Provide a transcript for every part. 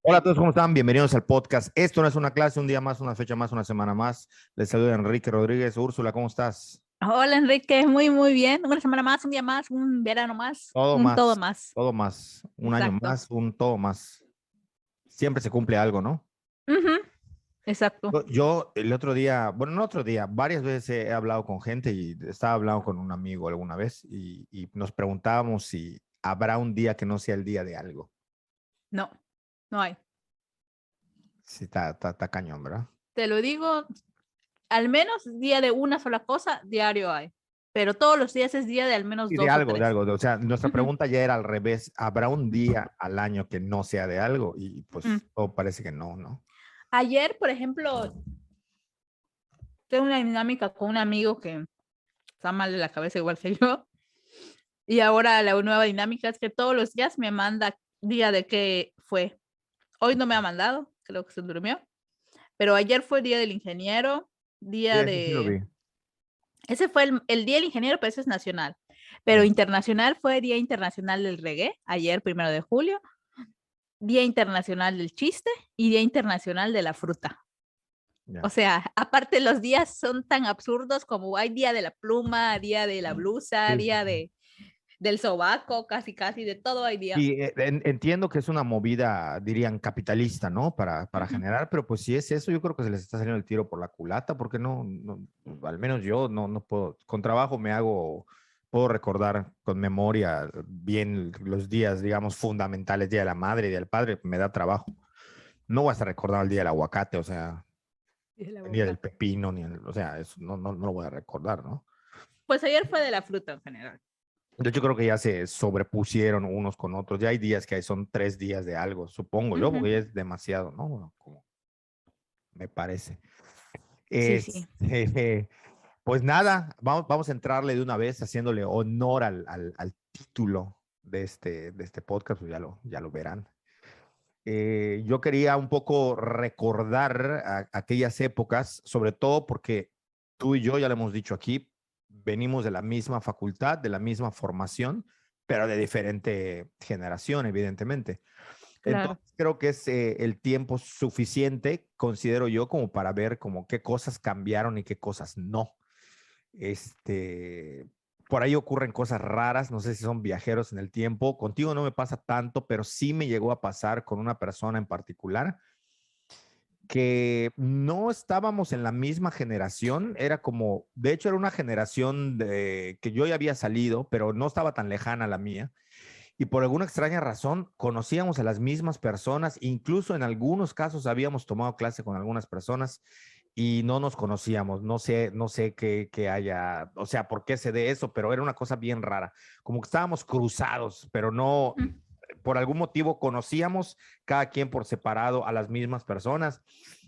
Hola a todos, ¿cómo están? Bienvenidos al podcast. Esto no es una clase, un día más, una fecha más, una semana más. Les saluda Enrique Rodríguez. Úrsula, ¿cómo estás? Hola Enrique, muy bien. Una semana más, un día más, un verano más, Todo un todo más, más. todo más. Un año Exacto. más, un todo más. Siempre se cumple algo, ¿no? Ujú, exacto. Yo el otro día, bueno, no otro día, varias veces he hablado con gente y estaba hablando con un amigo alguna vez y nos preguntábamos si habrá un día que no sea el día de algo. No, no hay. Sí, está cañón, ¿verdad? Te lo digo, al menos día de una sola cosa, diario hay. Pero todos los días es día de al menos Y de dos o algo, de tres. algo. O sea, nuestra Ujú, pregunta ya era al revés. ¿Habrá un día al año que no sea de algo? Y mm. pues todo parece que no, ¿no? Ayer, por ejemplo, tengo una dinámica con un amigo que está mal de la cabeza igual que yo. Y ahora la nueva dinámica es que todos los días me manda día de qué fue. Hoy no me ha mandado, creo que se durmió. Pero ayer fue el día del ingeniero, Sí, día eso sí lo de vi. ese fue el día del ingeniero, pero ese es nacional. Pero Ya, internacional fue Día Internacional del Reggae, ayer, 1 de julio, Día Internacional del Chiste y Día Internacional de la Fruta. O ya. sea, aparte los días son tan absurdos como hay Día de la Pluma, Día de la Blusa, Sí, sí, Día sí. del Sobaco, casi de todo hay día. Y entiendo que es una movida, dirían, capitalista, ¿no? Para Ujú. generar, pero pues si es eso, yo creo que se les está saliendo el tiro por la culata, porque al menos yo no puedo, con trabajo puedo recordar con memoria bien los días, digamos, fundamentales, Día de la Madre y Día del Padre, me da trabajo. No vas a recordar el Día del Aguacate, o sea, Y el ni del aguacate. pepino, o sea, eso no lo voy a recordar, ¿no? Pues ayer fue de la fruta en general. De hecho, creo que ya se sobrepusieron unos con otros. Ya hay días que son 3 días de algo, supongo yo, Ujú. porque ya es demasiado, ¿no? Bueno, como me parece. Sí, sí. Pues nada, vamos a entrarle de una vez haciéndole honor al título de este podcast, pues ya lo verán. Yo quería un poco recordar aquellas épocas, sobre todo porque tú y yo, ya lo hemos dicho aquí, venimos de la misma facultad, de la misma formación, pero de diferente generación, evidentemente. Claro. Entonces creo que es el tiempo suficiente, considero yo, como para ver como qué cosas cambiaron y qué cosas no. Este, por ahí ocurren cosas raras, no sé si son viajeros en el tiempo. Contigo no me pasa tanto, pero sí me llegó a pasar con una persona en particular que no estábamos en la misma generación, era como, de hecho era una generación que yo ya había salido, pero no estaba tan lejana a la mía. Y por alguna extraña razón conocíamos a las mismas personas, incluso en algunos casos habíamos tomado clase con algunas personas y no nos conocíamos. No sé qué haya, o sea, por qué se dé eso, pero era una cosa bien rara. Como que estábamos cruzados, pero no, Ujú. por algún motivo conocíamos cada quien por separado a las mismas personas,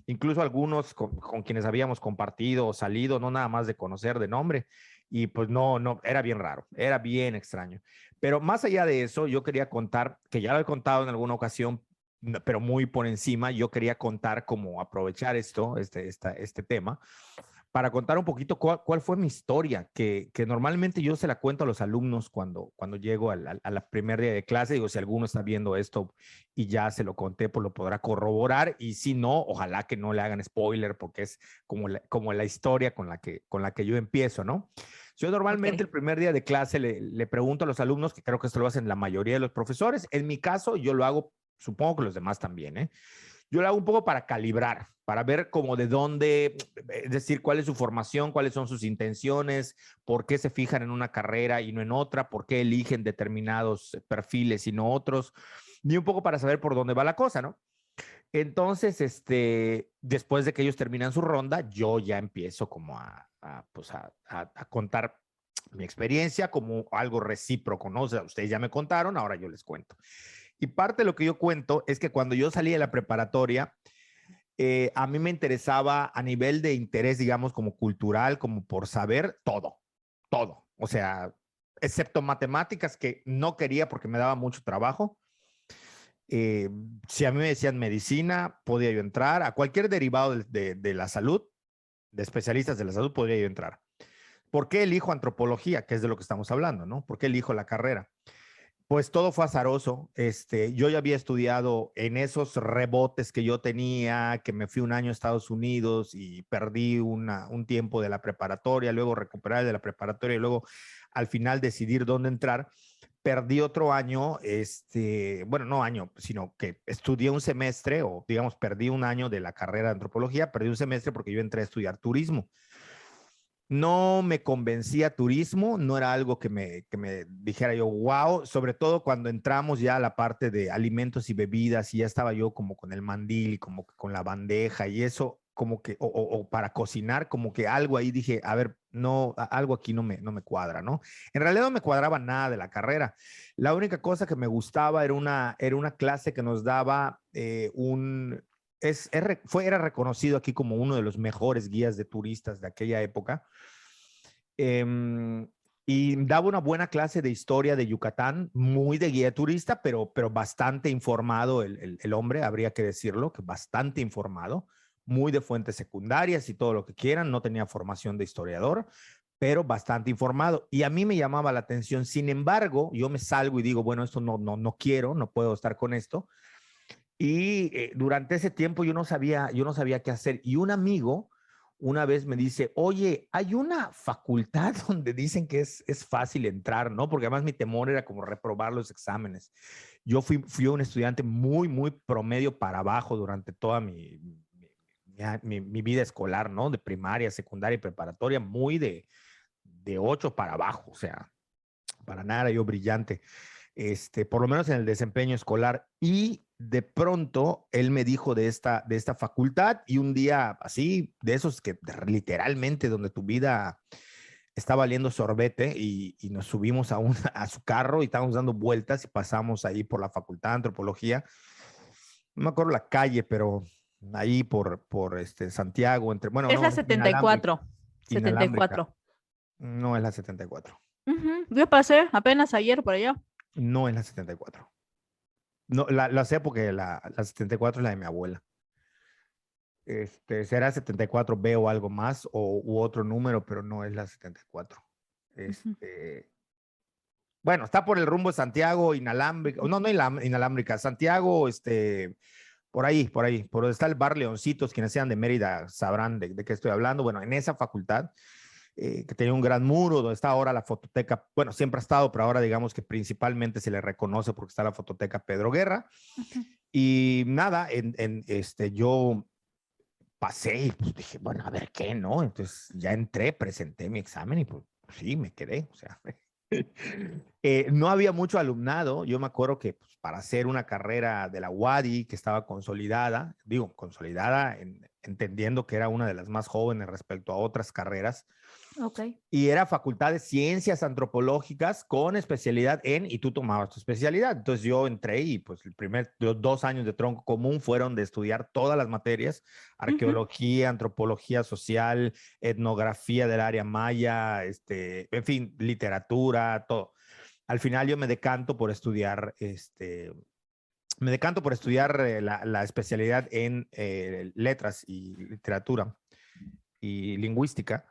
incluso algunos con quienes habíamos compartido o salido, no nada más de conocer de nombre. Y pues no, era bien raro, era bien extraño. Pero más allá de eso, yo quería contar, que ya lo he contado en alguna ocasión, pero muy por encima, yo quería contar cómo aprovechar este tema, para contar un poquito cuál fue mi historia, que normalmente yo se la cuento a los alumnos cuando llego a la primer día de clase. Digo, si alguno está viendo esto y ya se lo conté, pues lo podrá corroborar, y si no, ojalá que no le hagan spoiler, porque es como la historia con la que yo empiezo, ¿no? Yo normalmente Ok. el primer día de clase le pregunto a los alumnos, que creo que esto lo hacen la mayoría de los profesores. En mi caso, yo lo hago, supongo que los demás también, ¿eh? Yo lo hago un poco para calibrar, para ver como de dónde, es decir, cuál es su formación, cuáles son sus intenciones, por qué se fijan en una carrera y no en otra, por qué eligen determinados perfiles y no otros, y un poco para saber por dónde va la cosa, ¿no? Entonces, después de que ellos terminan su ronda, yo ya empiezo como pues a contar mi experiencia como algo recíproco, ¿no? O sea, ustedes ya me contaron, ahora yo les cuento. Y parte de lo que yo cuento es que cuando yo salí de la preparatoria, a mí me interesaba a nivel de interés, digamos, como cultural, como por saber todo, todo. O sea, excepto matemáticas, que no quería porque me daba mucho trabajo. Eh, si a mí me decían medicina, podía yo entrar. A cualquier derivado de la salud, de especialistas de la salud, podría yo entrar. ¿Por qué elijo antropología? Que es de lo que estamos hablando, ¿no? ¿Por qué elijo la carrera? Pues todo fue azaroso. Yo ya había estudiado en esos rebotes que yo tenía, que me fui un año a Estados Unidos y perdí un tiempo de la preparatoria, luego recuperar de la preparatoria y luego al final decidir dónde entrar. Perdí otro año, bueno, no año, sino que estudié un semestre o digamos perdí un año de la carrera de antropología, perdí un semestre porque yo entré a estudiar turismo. No me convencía turismo, no era algo que me dijera yo, wow, sobre todo cuando entramos ya a la parte de alimentos y bebidas y ya estaba yo como con el mandil y como que con la bandeja y eso, como que, o para cocinar, como que algo ahí dije, a ver, no, algo aquí no me cuadra, ¿no? En realidad no me cuadraba nada de la carrera. La única cosa que me gustaba era una clase que nos daba era reconocido aquí como uno de los mejores guías de turistas de aquella época. Eh, y daba una buena clase de historia de Yucatán, muy de guía turista, pero bastante informado el hombre, habría que decirlo, que bastante informado, muy de fuentes secundarias y todo lo que quieran, no tenía formación de historiador, pero bastante informado. Y a mí me llamaba la atención. Sin embargo, yo me salgo y digo, bueno, esto no quiero, no puedo estar con esto. Y durante ese tiempo yo no sabía qué hacer. Y un amigo una vez me dice, oye, hay una facultad donde dicen que es fácil entrar, ¿no? Porque además mi temor era como reprobar los exámenes. Yo fui un estudiante muy, muy promedio para abajo durante toda mi vida escolar, ¿no? De primaria, secundaria y preparatoria, muy de 8 para abajo, o sea, para nada yo brillante, por lo menos en el desempeño escolar. Y de pronto él me dijo de esta facultad y un día así, de esos que literalmente donde tu vida está valiendo sorbete y nos subimos a su carro y estábamos dando vueltas y pasamos ahí por la facultad de antropología. No me acuerdo la calle, pero ahí por Santiago, bueno, Es la no, inalámbrica. 74. Inalámbrica. 74. No es la 74. Ujú, yo pasé apenas ayer por allá. No es la 74. No, la sé porque la 74 es la de mi abuela. Será 74B o algo más u otro número, pero no es la 74. Ujú. Bueno, está por el rumbo de Santiago, inalámbrica, no, no inalámbrica, Santiago, por donde está el bar Leoncitos, quienes sean de Mérida sabrán de qué estoy hablando. Bueno, en esa facultad, que tenía un gran muro, donde está ahora la fototeca, bueno, siempre ha estado, pero ahora digamos que principalmente se le reconoce porque está la fototeca Pedro Guerra. Ujú. Y nada, yo pasé y pues dije, bueno, a ver qué, ¿no? Entonces ya entré, presenté mi examen y pues sí, me quedé, o sea. No había mucho alumnado. Yo me acuerdo que pues, para hacer una carrera de la UADY que estaba consolidada, digo, consolidada entendiendo que era una de las más jóvenes respecto a otras carreras, Ok. y era Facultad de Ciencias Antropológicas con especialidad y tú tomabas tu especialidad. Entonces yo entré y pues los 2 años de tronco común fueron de estudiar todas las materias, Ujú. arqueología, antropología social, etnografía del área maya, en fin, literatura, todo. Al final yo me decanto por estudiar la especialidad en letras y literatura y lingüística.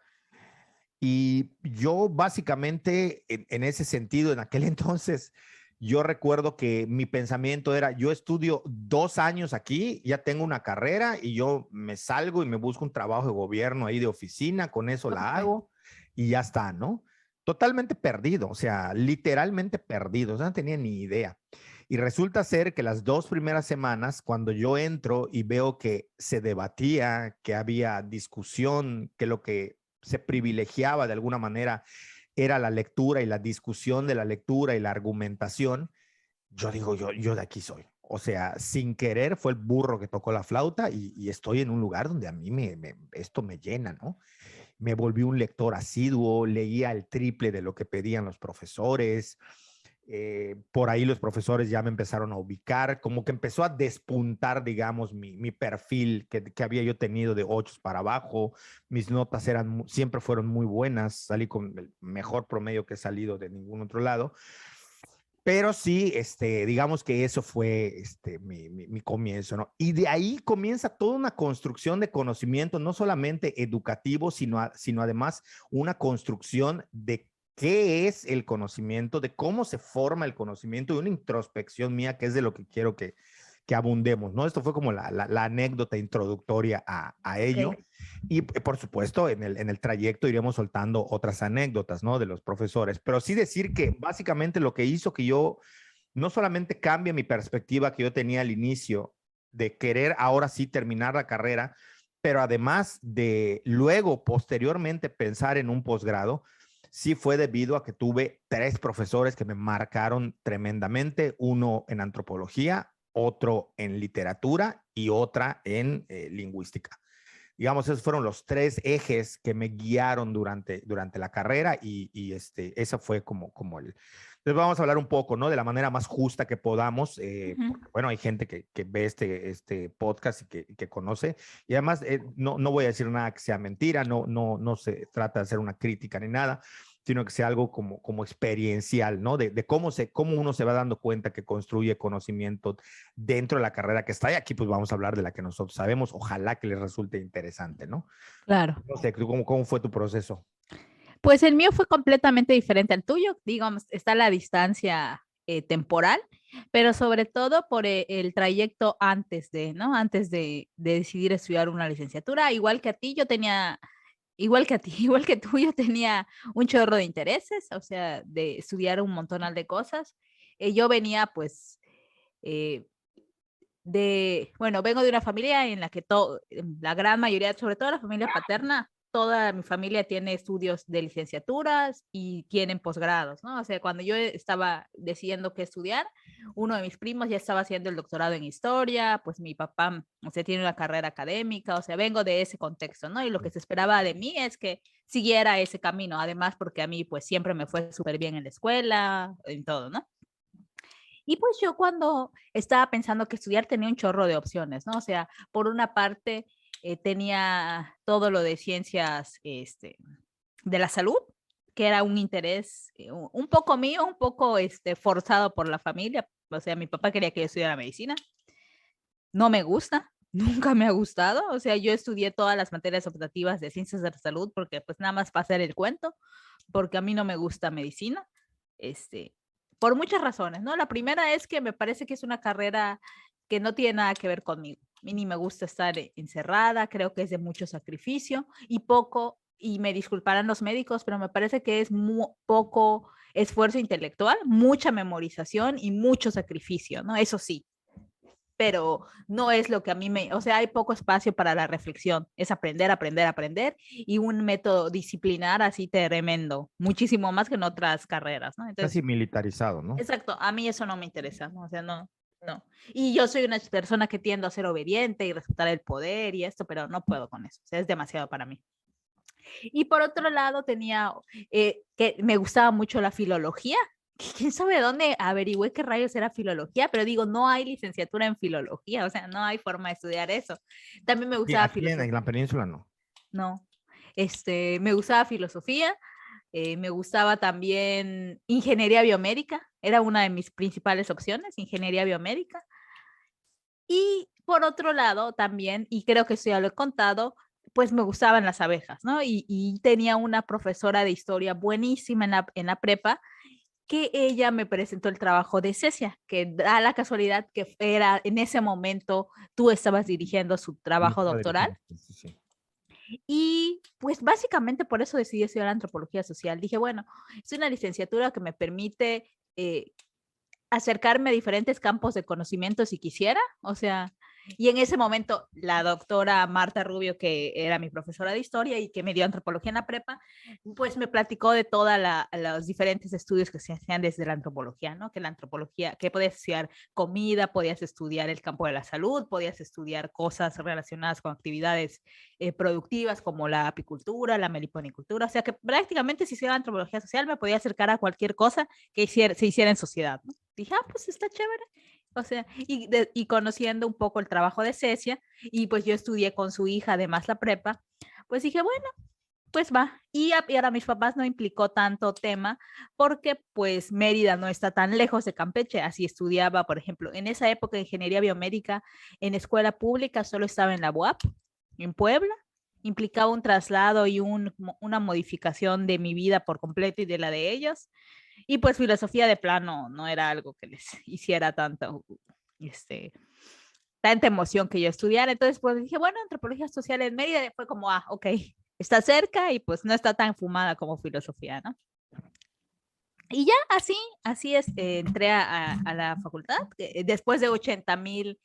Y yo básicamente en ese sentido, en aquel entonces, yo recuerdo que mi pensamiento era, yo estudio 2 años aquí, ya tengo una carrera y yo me salgo y me busco un trabajo de gobierno ahí de oficina, con eso la Ok. hago y ya está, ¿no? Totalmente perdido, o sea, literalmente perdido, o sea, no tenía ni idea. Y resulta ser que las 2 primeras semanas, cuando yo entro y veo que se debatía, que había discusión, que lo que se privilegiaba de alguna manera era la lectura y la discusión de la lectura y la argumentación, yo digo, yo de aquí soy. O sea, sin querer fue el burro que tocó la flauta y estoy en un lugar donde a mí esto me llena, ¿no? Me volví un lector asiduo, leía el triple de lo que pedían los profesores. Por ahí los profesores ya me empezaron a ubicar, como que empezó a despuntar, digamos, mi perfil que había yo tenido de 8 para abajo. Mis notas siempre fueron muy buenas, salí con el mejor promedio que he salido de ningún otro lado. Pero sí, digamos que eso fue mi comienzo, ¿no? Y de ahí comienza toda una construcción de conocimiento, no solamente educativo, sino además una construcción de qué es el conocimiento, de cómo se forma el conocimiento y una introspección mía, que es de lo que quiero que abundemos, ¿no? Esto fue como la anécdota introductoria a ello. Ok. Y por supuesto, en el trayecto iremos soltando otras anécdotas, ¿no? De los profesores. Pero sí decir que básicamente lo que hizo que yo no solamente cambie mi perspectiva que yo tenía al inicio de querer ahora sí terminar la carrera, pero además de luego, posteriormente, pensar en un posgrado, sí fue debido a que tuve 3 profesores que me marcaron tremendamente, uno en antropología, otro en literatura y otra en lingüística. Digamos, esos fueron los 3 ejes que me guiaron durante la carrera eso fue como el... Entonces vamos a hablar un poco, ¿no? De la manera más justa que podamos, Ujú. porque, bueno, hay gente que ve este podcast y que conoce, y además no voy a decir nada que sea mentira, no se trata de hacer una crítica ni nada, sino que sea algo como experiencial, ¿no? De cómo uno se va dando cuenta que construye conocimiento dentro de la carrera que está. Y aquí pues vamos a hablar de la que nosotros sabemos. Ojalá que les resulte interesante, ¿no? Claro. No sé, ¿cómo fue tu proceso? Pues el mío fue completamente diferente al tuyo, digamos, está la distancia temporal, pero sobre todo por el trayecto antes de, ¿no? Antes de decidir estudiar una licenciatura, igual que a ti, yo tenía, igual que a ti, igual que tú, yo tenía un chorro de intereses, o sea, de estudiar un montonal de cosas. Yo venía, pues, eh, bueno, vengo de una familia en la que la gran mayoría, sobre todo la familia paterna, toda mi familia tiene estudios de licenciaturas y tienen posgrados, ¿no? O sea, cuando yo estaba decidiendo qué estudiar, uno de mis primos ya estaba haciendo el doctorado en historia, pues mi papá, o sea, tiene una carrera académica, o sea, vengo de ese contexto, ¿no? Y lo que se esperaba de mí es que siguiera ese camino, además porque a mí pues siempre me fue súper bien en la escuela, en todo, ¿no? Y pues yo cuando estaba pensando que estudiar tenía un chorro de opciones, ¿no? O sea, por una parte tenía todo lo de ciencias de la salud, que era un interés un poco mío, un poco forzado por la familia. O sea, mi papá quería que yo estudiara medicina. No me gusta, nunca me ha gustado. O sea, yo estudié todas las materias optativas de ciencias de la salud porque pues nada más para hacer el cuento, porque a mí no me gusta medicina. Este, por muchas razones, ¿no? La primera es que me parece que es una carrera que no tiene nada que ver conmigo. A mí ni me gusta estar encerrada, creo que es de mucho sacrificio y poco, y me disculparán los médicos, pero me parece que es poco esfuerzo intelectual, mucha memorización y mucho sacrificio, ¿no? Eso sí, pero no es lo que a mí o sea, hay poco espacio para la reflexión, es aprender, aprender, aprender y un método disciplinar así tremendo, muchísimo más que en otras carreras, ¿no? Casi Entonces, militarizado, ¿no? exacto, a mí eso no me interesa, ¿no? O sea, no, no. Y yo soy una persona que tiendo a ser obediente y respetar el poder y esto, pero no puedo con eso, o sea, es demasiado para mí. Y por otro lado tenía que me gustaba mucho la filología. ¿Quién sabe dónde averigüé qué rayos era filología? Pero digo, no hay licenciatura en filología, o sea, no hay forma de estudiar eso. También me Y gustaba aquí en filosofía, la península no. no, me gustaba filosofía, me gustaba también ingeniería biomédica, era una de mis principales opciones, ingeniería biomédica. Y por otro lado también, y creo que eso ya lo he contado, pues me gustaban las abejas, ¿no? Y tenía una profesora de historia buenísima en la prepa, que ella me presentó el trabajo de Cecia, que da la casualidad que era en ese momento tú estabas dirigiendo su Yo trabajo estaba doctoral. dirigiendo, sí, sí. Y pues básicamente por eso decidí estudiar antropología social. Dije, bueno, es una licenciatura que me permite acercarme a diferentes campos de conocimiento si quisiera, o sea, y en ese momento la doctora Marta Rubio, que era mi profesora de historia y que me dio antropología en la prepa, pues me platicó de todos los diferentes estudios que se hacían desde la antropología, ¿no? Que la antropología, que podías estudiar comida, podías estudiar el campo de la salud, podías estudiar cosas relacionadas con actividades productivas como la apicultura, la meliponicultura, o sea que prácticamente si hiciera antropología social me podía acercar a cualquier cosa que se hiciera en sociedad, ¿no? Dije, ah, pues está chévere. O sea, y conociendo un poco el trabajo de Cecia, y pues yo estudié con su hija, además la prepa, pues dije, bueno, pues va. Y ahora mis papás no implicó tanto tema porque pues Mérida no está tan lejos de Campeche, así estudiaba, por ejemplo, en esa época ingeniería biomédica en escuela pública solo estaba en la UAP, en Puebla, implicaba un traslado y una modificación de mi vida por completo y de la de ellos. Y pues filosofía de plano no era algo que les hiciera tanta emoción que yo estudiara. Entonces, pues dije, bueno, antropología social en Mérida, fue como, ok, está cerca y pues no está tan fumada como filosofía, ¿no? Y ya así es, entré a la facultad, después de 80,000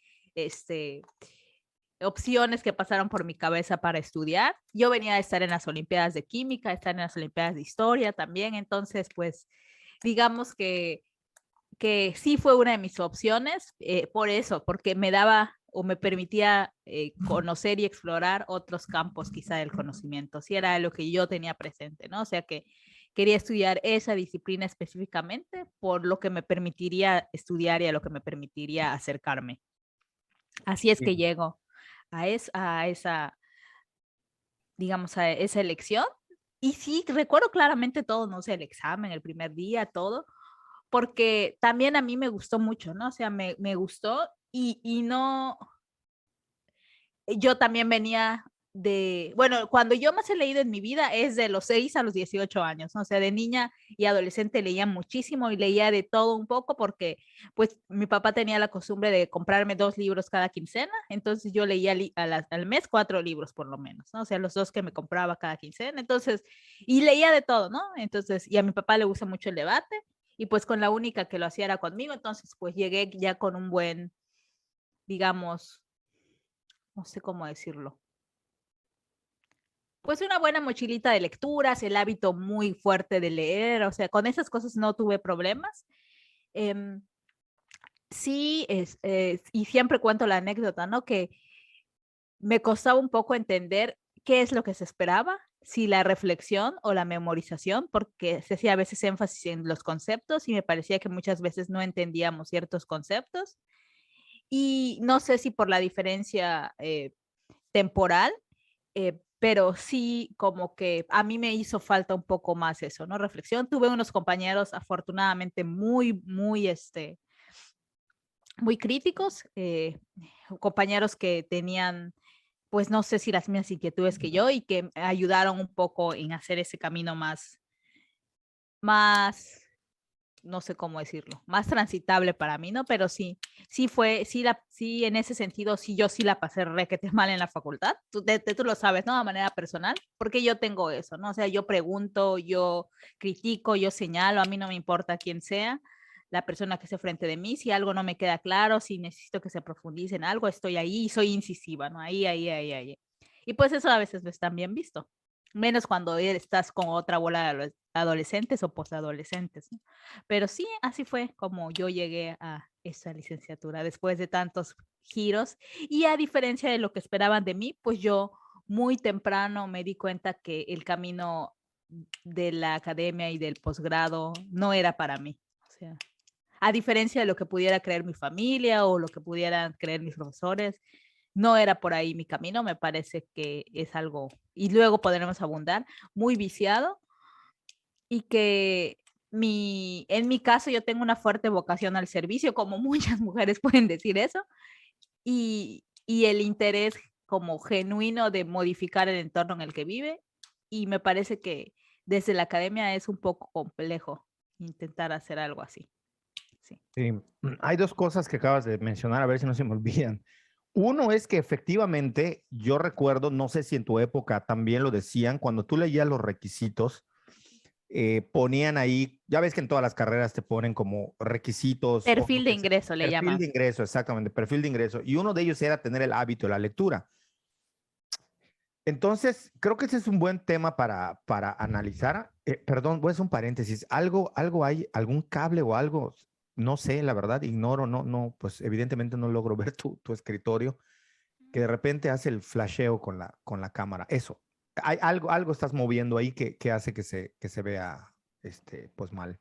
opciones que pasaron por mi cabeza para estudiar. Yo venía a estar en las Olimpiadas de Química, estar en las Olimpiadas de Historia también, entonces pues digamos que sí fue una de mis opciones, por eso, porque me daba o me permitía conocer y explorar otros campos quizá del conocimiento, si era lo que yo tenía presente, ¿no? O sea que quería estudiar esa disciplina específicamente por lo que me permitiría estudiar y a lo que me permitiría acercarme. Así es que llego a esa, digamos, a esa elección. Y sí, recuerdo claramente todo, no sé, el examen, el primer día, todo, porque también a mí me gustó mucho, ¿no? O sea, me gustó y no, yo también venía bueno, cuando yo más he leído en mi vida es de los 6 a los 18 años, ¿no? O sea, de niña y adolescente leía muchísimo y leía de todo un poco porque pues mi papá tenía la costumbre de comprarme 2 libros cada quincena, entonces yo leía al mes 4 libros por lo menos, ¿no? O sea, los 2 que me compraba cada quincena, entonces, y leía de todo, ¿no? Entonces, y a mi papá le gusta mucho el debate y pues con la única que lo hacía era conmigo, entonces pues llegué ya con un buen, digamos, no sé cómo decirlo, pues una buena mochilita de lecturas, el hábito muy fuerte de leer, o sea, con esas cosas no tuve problemas. Em, sí, y siempre cuento la anécdota, ¿no? Que me costaba un poco entender qué es lo que se esperaba, si la reflexión o la memorización, porque se hacía a veces énfasis en los conceptos y me parecía que muchas veces no entendíamos ciertos conceptos. Y no sé si por la diferencia temporal, pero sí como que a mí me hizo falta un poco más eso, ¿no? Reflexión. Tuve unos compañeros afortunadamente muy críticos, compañeros que tenían, pues no sé si las mismas inquietudes que yo y que ayudaron un poco en hacer ese camino más no sé cómo decirlo, más transitable para mí, ¿no? Pero sí, en ese sentido, sí, yo sí la pasé requete mal en la facultad. Tú lo sabes, ¿no? De manera personal, porque yo tengo eso, ¿no? O sea, yo pregunto, yo critico, yo señalo, a mí no me importa quién sea la persona que esté frente de mí, si algo no me queda claro, si necesito que se profundice en algo, estoy ahí y soy incisiva, ¿no? Ahí. Y pues eso a veces no es tan bien visto, menos cuando estás con otra bola de adolescentes o posadolescentes, ¿no? Pero sí, así fue como yo llegué a esa licenciatura después de tantos giros y a diferencia de lo que esperaban de mí, pues yo muy temprano me di cuenta que el camino de la academia y del posgrado no era para mí. O sea, a diferencia de lo que pudiera creer mi familia o lo que pudieran creer mis profesores, no era por ahí mi camino, me parece que es algo, y luego podremos abundar, muy viciado y que en mi caso yo tengo una fuerte vocación al servicio, como muchas mujeres pueden decir eso, y el interés como genuino de modificar el entorno en el que vive, y me parece que desde la academia es un poco complejo intentar hacer algo así. Sí. Sí, hay dos cosas que acabas de mencionar, a ver si no se me olvidan. Uno es que efectivamente yo recuerdo, no sé si en tu época también lo decían, cuando tú leías los requisitos, ponían ahí, ya ves que en todas las carreras te ponen como requisitos o Perfil de ingreso le perfil llaman. de ingreso, exactamente, perfil de ingreso. Y uno de ellos era tener el hábito de la lectura. Entonces, creo que ese es un buen tema para analizar. Perdón, voy a hacer un paréntesis. Algo hay, algún cable o algo, no sé, la verdad, ignoro, no, pues evidentemente no logro ver tu escritorio, que de repente hace el flasheo con la cámara. Eso, hay algo estás moviendo ahí que hace que se vea, pues mal.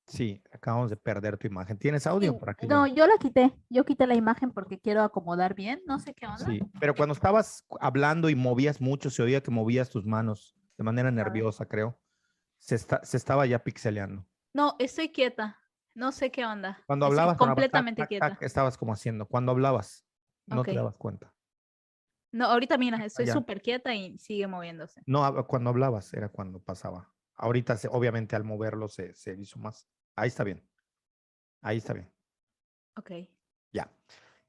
Sí, acabamos de perder tu imagen. ¿Tienes Sí, audio para que no, yo? yo la quité. Yo quité la imagen porque quiero acomodar bien. No sé qué onda. Sí, pero cuando estabas hablando y movías mucho, se oía que movías tus manos de manera A ver. nerviosa, creo. Se estaba ya pixeleando. No, estoy quieta. No sé qué onda. Cuando Estoy hablabas, sonaba tac, completamente tac, tac, quieta. estabas como haciendo. Cuando hablabas, no Ok. te dabas cuenta. No, ahorita mira, estoy Ya. súper quieta y sigue moviéndose. No, cuando hablabas era cuando pasaba. Ahorita, obviamente, al moverlo se hizo más. Ahí está bien. Ahí está bien. Ok. Ya.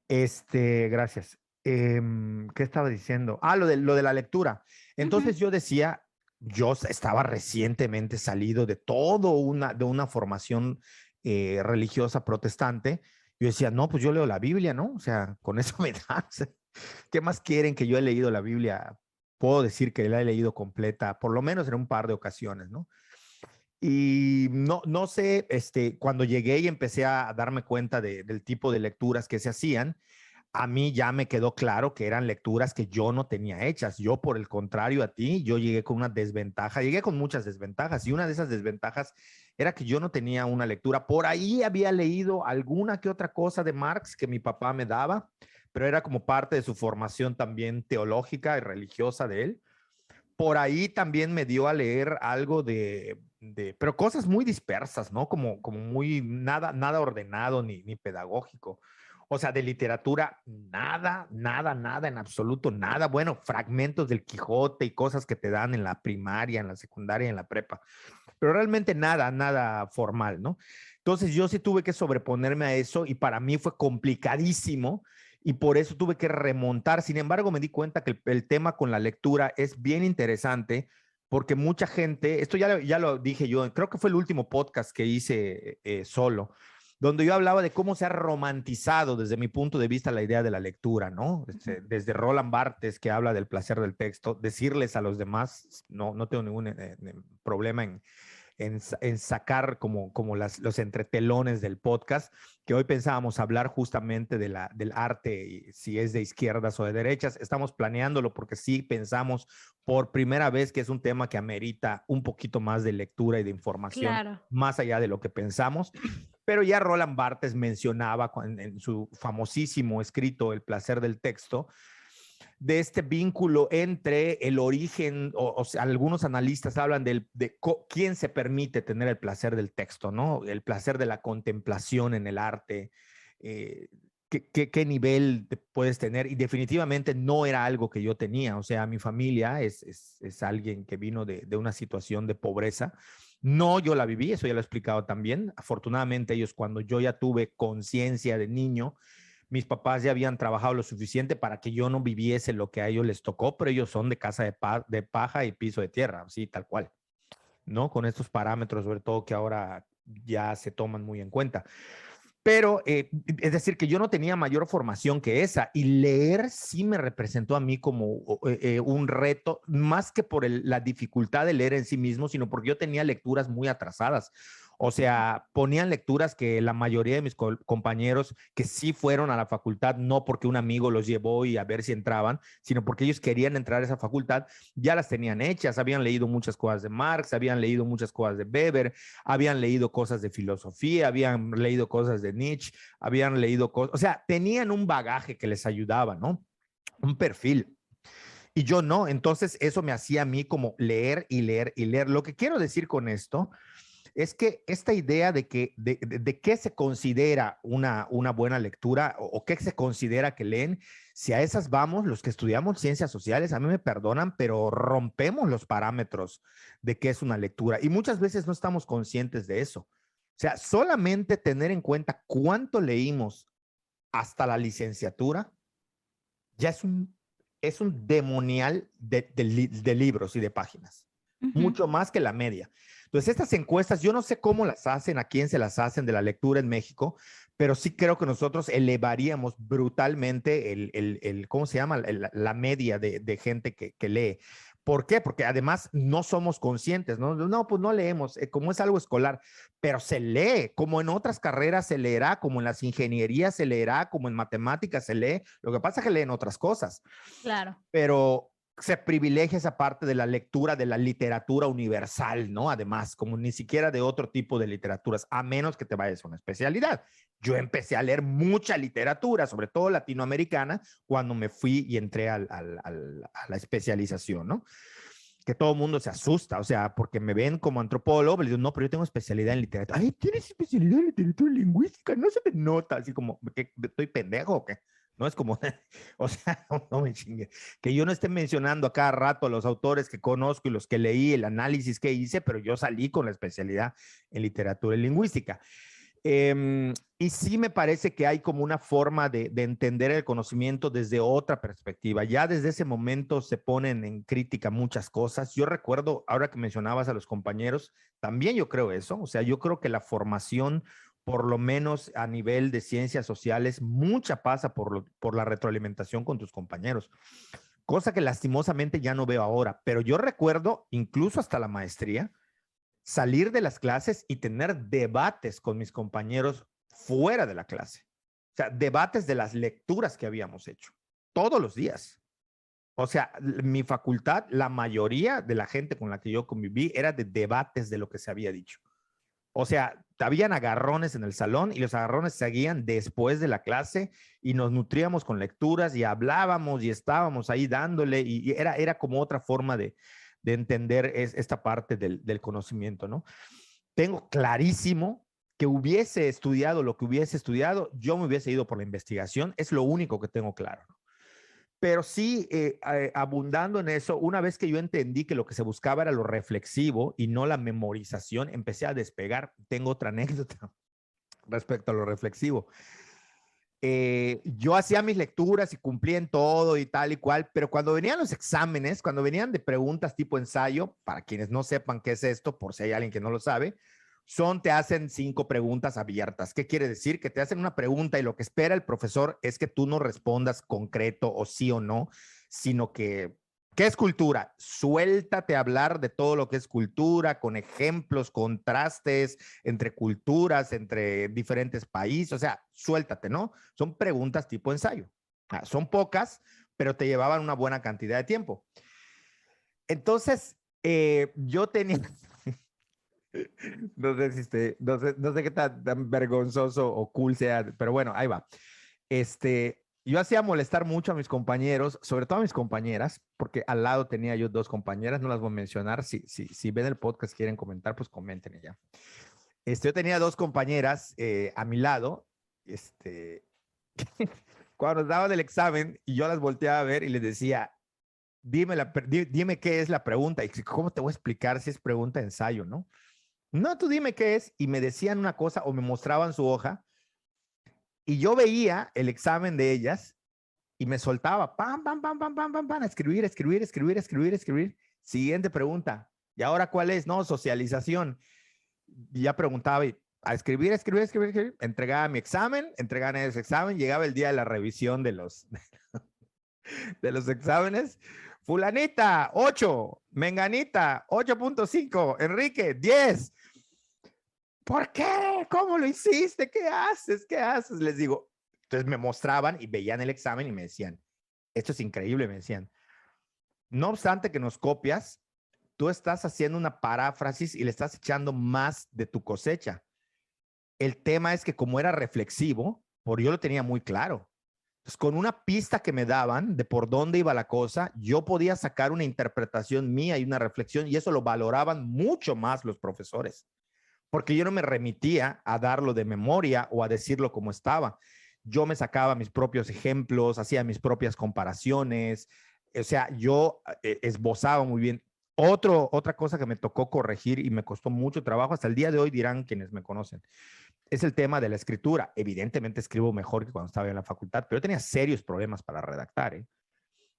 Gracias. ¿Qué estaba diciendo? Ah, lo de la lectura. Ujú. Entonces yo decía, yo estaba recientemente salido de una formación religiosa protestante. Yo decía, no, pues yo leo la Biblia, ¿no? O sea, con eso me da. O sea, ¿qué más quieren que yo he leído la Biblia? Puedo decir que la he leído completa, por lo menos en un par de ocasiones, ¿no? Y no sé, cuando llegué y empecé a darme cuenta del tipo de lecturas que se hacían, a mí ya me quedó claro que eran lecturas que yo no tenía hechas. Yo, por el contrario a ti, yo llegué con una desventaja, llegué con muchas desventajas y una de esas desventajas era que yo no tenía una lectura. Por ahí había leído alguna que otra cosa de Marx que mi papá me daba, pero era como parte de su formación también teológica y religiosa de él. Por ahí también me dio a leer algo pero cosas muy dispersas, ¿no? Como muy nada ordenado ni pedagógico. O sea, de literatura, nada, en absoluto, nada. Bueno, fragmentos del Quijote y cosas que te dan en la primaria, en la secundaria, en la prepa, pero realmente nada formal, ¿no? Entonces yo sí tuve que sobreponerme a eso y para mí fue complicadísimo y por eso tuve que remontar. Sin embargo, me di cuenta que el tema con la lectura es bien interesante porque mucha gente, esto ya lo dije yo, creo que fue el último podcast que hice solo, donde yo hablaba de cómo se ha romantizado desde mi punto de vista la idea de la lectura, ¿no? Desde Roland Barthes, que habla del placer del texto, decirles a los demás, no tengo ningún problema en sacar como los entretelones del podcast, que hoy pensábamos hablar justamente del arte, y si es de izquierdas o de derechas. Estamos planeándolo porque sí pensamos por primera vez que es un tema que amerita un poquito más de lectura y de información, Claro. más allá de lo que pensamos. Pero ya Roland Barthes mencionaba en su famosísimo escrito El placer del texto, de este vínculo entre el origen, o sea, algunos analistas hablan quién se permite tener el placer del texto, ¿no? El placer de la contemplación en el arte, eh, qué nivel puedes tener, y definitivamente no era algo que yo tenía. O sea, mi familia es alguien que vino de una situación de pobreza. No, yo la viví, eso ya lo he explicado también. Afortunadamente ellos, cuando yo ya tuve conciencia de niño, mis papás ya habían trabajado lo suficiente para que yo no viviese lo que a ellos les tocó, pero ellos son de casa de paja y piso de tierra, así tal cual, ¿no? Con estos parámetros, sobre todo que ahora ya se toman muy en cuenta. Pero es decir, que yo no tenía mayor formación que esa, y leer sí me representó a mí como un reto, más que por la dificultad de leer en sí mismo, sino porque yo tenía lecturas muy atrasadas. O sea, ponían lecturas que la mayoría de mis compañeros que sí fueron a la facultad, no porque un amigo los llevó y a ver si entraban, sino porque ellos querían entrar a esa facultad, ya las tenían hechas, habían leído muchas cosas de Marx, habían leído muchas cosas de Weber, habían leído cosas de filosofía, habían leído cosas de Nietzsche, habían leído cosas, o sea, tenían un bagaje que les ayudaba, ¿no? Un perfil. Y yo no, entonces eso me hacía a mí como leer y leer y leer. Lo que quiero decir con esto es que esta idea de qué se considera una buena lectura, o qué se considera que leen, si a esas vamos, los que estudiamos ciencias sociales, a mí me perdonan, pero rompemos los parámetros de qué es una lectura y muchas veces no estamos conscientes de eso. O sea, solamente tener en cuenta cuánto leímos hasta la licenciatura ya es un demonial de libros y de páginas, Ujú. mucho más que la media. Entonces, estas encuestas, yo no sé cómo las hacen, a quién se las hacen de la lectura en México, pero sí creo que nosotros elevaríamos brutalmente ¿cómo se llama? La media de gente que lee. ¿Por qué? Porque además no somos conscientes, ¿no? No, pues no leemos, como es algo escolar, pero se lee, como en otras carreras se leerá, como en las ingenierías se leerá, como en matemáticas se lee. Lo que pasa es que leen otras cosas, Claro. pero se privilegia esa parte de la lectura de la literatura universal, ¿no? Además, como ni siquiera de otro tipo de literaturas, a menos que te vayas a una especialidad. Yo empecé a leer mucha literatura, sobre todo latinoamericana, cuando me fui y entré a la especialización, ¿no? Que todo el mundo se asusta, o sea, porque me ven como antropólogo, les digo, no, pero yo tengo especialidad en literatura. Ay, ¿tienes especialidad en literatura lingüística? No se me nota, así como, ¿qué, estoy pendejo o qué? No es como, o sea, no me chingue, que yo no esté mencionando a cada rato a los autores que conozco y los que leí, el análisis que hice, pero yo salí con la especialidad en literatura y lingüística. Y sí me parece que hay como una forma de entender el conocimiento desde otra perspectiva. Ya desde ese momento se ponen en crítica muchas cosas. Yo recuerdo, ahora que mencionabas a los compañeros, también yo creo eso. O sea, yo creo que la formación, por lo menos a nivel de ciencias sociales, mucha pasa por la retroalimentación con tus compañeros. Cosa que lastimosamente ya no veo ahora. Pero yo recuerdo, incluso hasta la maestría, salir de las clases y tener debates con mis compañeros fuera de la clase. O sea, debates de las lecturas que habíamos hecho todos los días. O sea, mi facultad, la mayoría de la gente con la que yo conviví era de debates de lo que se había dicho. O sea, habían agarrones en el salón y los agarrones seguían después de la clase y nos nutríamos con lecturas y hablábamos y estábamos ahí dándole y era como otra forma de entender esta parte del conocimiento, ¿no? Tengo clarísimo que hubiese estudiado lo que hubiese estudiado, yo me hubiese ido por la investigación, es lo único que tengo claro. Pero sí, abundando en eso, una vez que yo entendí que lo que se buscaba era lo reflexivo y no la memorización, empecé a despegar. Tengo otra anécdota respecto a lo reflexivo. Yo hacía mis lecturas y cumplía en todo y tal y cual, pero cuando venían los exámenes, cuando venían de preguntas tipo ensayo, para quienes no sepan qué es esto, por si hay alguien que no lo sabe, te hacen 5 preguntas abiertas. ¿Qué quiere decir? Que te hacen una pregunta y lo que espera el profesor es que tú no respondas concreto o sí o no, sino que, ¿qué es cultura? Suéltate a hablar de todo lo que es cultura, con ejemplos, contrastes entre culturas, entre diferentes países, o sea, suéltate, ¿no? Son preguntas tipo ensayo. Son pocas, pero te llevaban una buena cantidad de tiempo. Entonces, yo tenía... No sé qué tan vergonzoso o cool sea, pero bueno, ahí va. Yo hacía molestar mucho a mis compañeros, sobre todo a mis compañeras, porque al lado tenía yo 2 compañeras, no las voy a mencionar. Si ven el podcast, quieren comentar, pues comenten ya. Yo tenía 2 compañeras a mi lado, cuando nos daban el examen y yo las volteaba a ver y les decía, dime qué es la pregunta y cómo te voy a explicar si es pregunta de ensayo, ¿no? No, tú dime qué es. Y me decían una cosa o me mostraban su hoja y yo veía el examen de ellas y me soltaba, pam, pam, pam, pam, pam, pam, pam, a escribir, escribir, escribir, escribir, escribir. Siguiente pregunta. ¿Y ahora cuál es? No, socialización. Y ya preguntaba y a escribir, escribir, escribir, escribir. Entregaba mi examen, entregaban ese examen, llegaba el día de la revisión de los exámenes. Fulanita, 8. Menganita, 8.5. Enrique, 10. ¿Por qué? ¿Cómo lo hiciste? ¿Qué haces? ¿Qué haces? Les digo. Entonces me mostraban y veían el examen y me decían, esto es increíble, me decían. No obstante que nos copias, tú estás haciendo una paráfrasis y le estás echando más de tu cosecha. El tema es que como era reflexivo, por yo lo tenía muy claro. Entonces, con una pista que me daban de por dónde iba la cosa, yo podía sacar una interpretación mía y una reflexión y eso lo valoraban mucho más los profesores. Porque yo no me remitía a darlo de memoria o a decirlo como estaba. Yo me sacaba mis propios ejemplos, hacía mis propias comparaciones, o sea, yo esbozaba muy bien. Otra cosa que me tocó corregir y me costó mucho trabajo, hasta el día de hoy dirán quienes me conocen, es el tema de la escritura. Evidentemente escribo mejor que cuando estaba en la facultad, pero yo tenía serios problemas para redactar, ¿eh?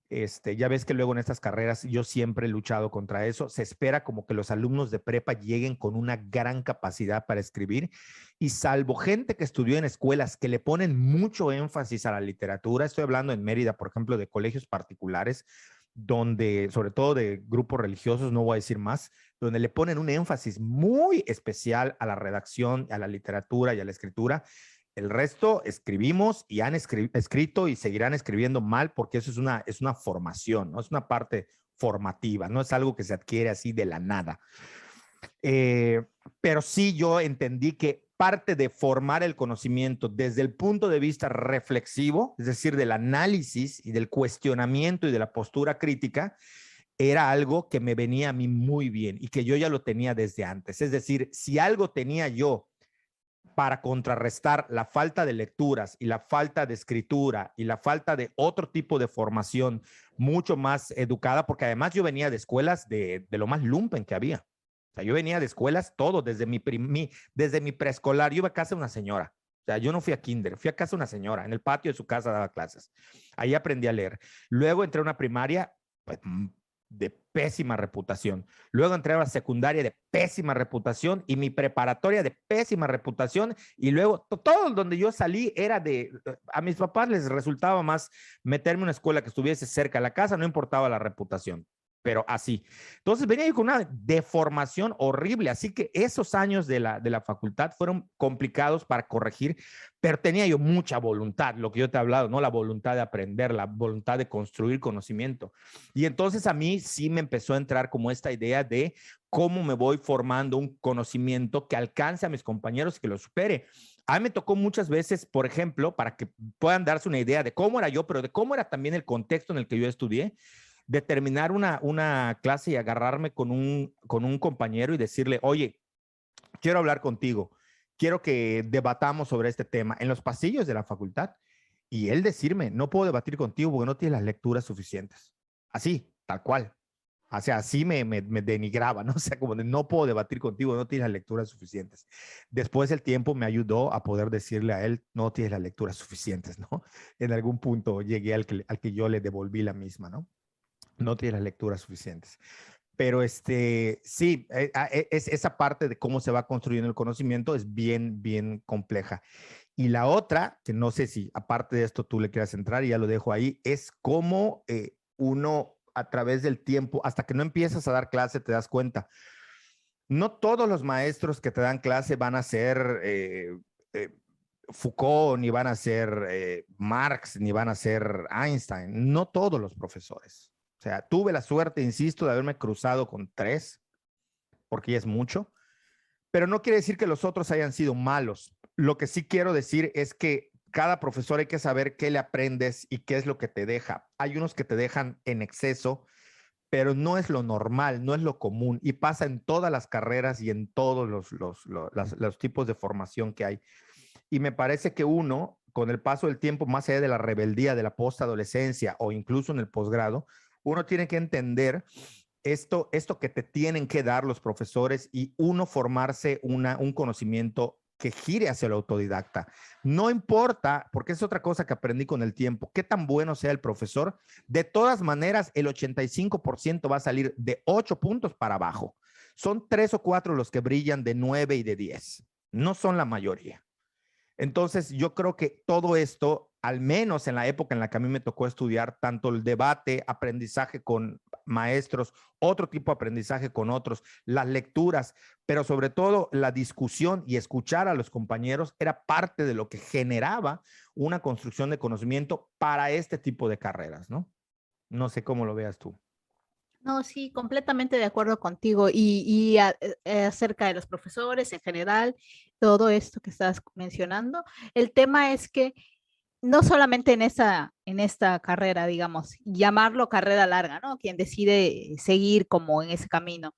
Ya ves que luego en estas carreras yo siempre he luchado contra eso. Se espera como que los alumnos de prepa lleguen con una gran capacidad para escribir y salvo gente que estudió en escuelas que le ponen mucho énfasis a la literatura, estoy hablando en Mérida, por ejemplo, de colegios particulares, donde, sobre todo de grupos religiosos, no voy a decir más, donde le ponen un énfasis muy especial a la redacción, a la literatura y a la escritura. El resto escribimos y han escrito y seguirán escribiendo mal porque eso es una formación, ¿no? Es una parte formativa, no es algo que se adquiere así de la nada. Pero sí yo entendí que parte de formar el conocimiento desde el punto de vista reflexivo, es decir, del análisis y del cuestionamiento y de la postura crítica, era algo que me venía a mí muy bien y que yo ya lo tenía desde antes. Es decir, si algo tenía yo para contrarrestar la falta de lecturas y la falta de escritura y la falta de otro tipo de formación mucho más educada, porque además yo venía de escuelas de lo más lumpen que había. O sea, yo venía de escuelas todo, desde desde mi preescolar. Yo iba a casa de una señora. O sea, yo no fui a kinder, fui a casa de una señora. En el patio de su casa daba clases. Ahí aprendí a leer. Luego entré a una primaria, pues, de pésima reputación. Luego entré a la secundaria de pésima reputación y mi preparatoria de pésima reputación. Y luego todo donde yo salí era a mis papás les resultaba más meterme en una escuela que estuviese cerca de la casa, no importaba la reputación, pero así. Entonces venía yo con una deformación horrible, así que esos años de la facultad fueron complicados para corregir, pero tenía yo mucha voluntad, lo que yo te he hablado, ¿no? La voluntad de aprender, la voluntad de construir conocimiento. Y entonces a mí sí me empezó a entrar como esta idea de cómo me voy formando un conocimiento que alcance a mis compañeros y que lo supere. A mí me tocó muchas veces, por ejemplo, para que puedan darse una idea de cómo era yo, pero de cómo era también el contexto en el que yo estudié, de terminar una clase y agarrarme con un compañero y decirle, oye, quiero hablar contigo, quiero que debatamos sobre este tema en los pasillos de la facultad. Y él decirme, no puedo debatir contigo porque no tienes las lecturas suficientes. Así, tal cual. O sea, así me denigraba, ¿no? O sea, como de no puedo debatir contigo, no tienes las lecturas suficientes. Después el tiempo me ayudó a poder decirle a él, no tienes las lecturas suficientes, ¿no? En algún punto llegué al que yo le devolví la misma, ¿no? No tienes las lecturas suficientes. Pero sí, esa parte de cómo se va construyendo el conocimiento es bien, bien compleja. Y la otra, que no sé si aparte de esto tú le quieras entrar y ya lo dejo ahí, es cómo uno a través del tiempo, hasta que no empiezas a dar clase, te das cuenta. No todos los maestros que te dan clase van a ser eh, Foucault, ni van a ser Marx, ni van a ser Einstein. No todos los profesores. O sea, tuve la suerte, insisto, de haberme cruzado con 3, porque ya es mucho, pero no quiere decir que los otros hayan sido malos. Lo que sí quiero decir es que cada profesor hay que saber qué le aprendes y qué es lo que te deja. Hay unos que te dejan en exceso, pero no es lo normal, no es lo común y pasa en todas las carreras y en todos los tipos de formación que hay. Y me parece que uno, con el paso del tiempo, más allá de la rebeldía de la postadolescencia o incluso en el posgrado, uno tiene que entender esto que te tienen que dar los profesores y uno formarse un conocimiento que gire hacia el autodidacta. No importa, porque es otra cosa que aprendí con el tiempo, qué tan bueno sea el profesor, de todas maneras el 85% va a salir de 8 puntos para abajo. Son 3 o 4 los que brillan de 9 y de 10. No son la mayoría. Entonces, yo creo que todo esto, al menos en la época en la que a mí me tocó estudiar, tanto el debate, aprendizaje con maestros, otro tipo de aprendizaje con otros, las lecturas, pero sobre todo la discusión y escuchar a los compañeros era parte de lo que generaba una construcción de conocimiento para este tipo de carreras, ¿no? No sé cómo lo veas tú. No, sí, completamente de acuerdo contigo. Acerca de los profesores en general, todo esto que estás mencionando, el tema es que no solamente en esta carrera, digamos, llamarlo carrera larga, ¿no? Quien decide seguir como en ese camino,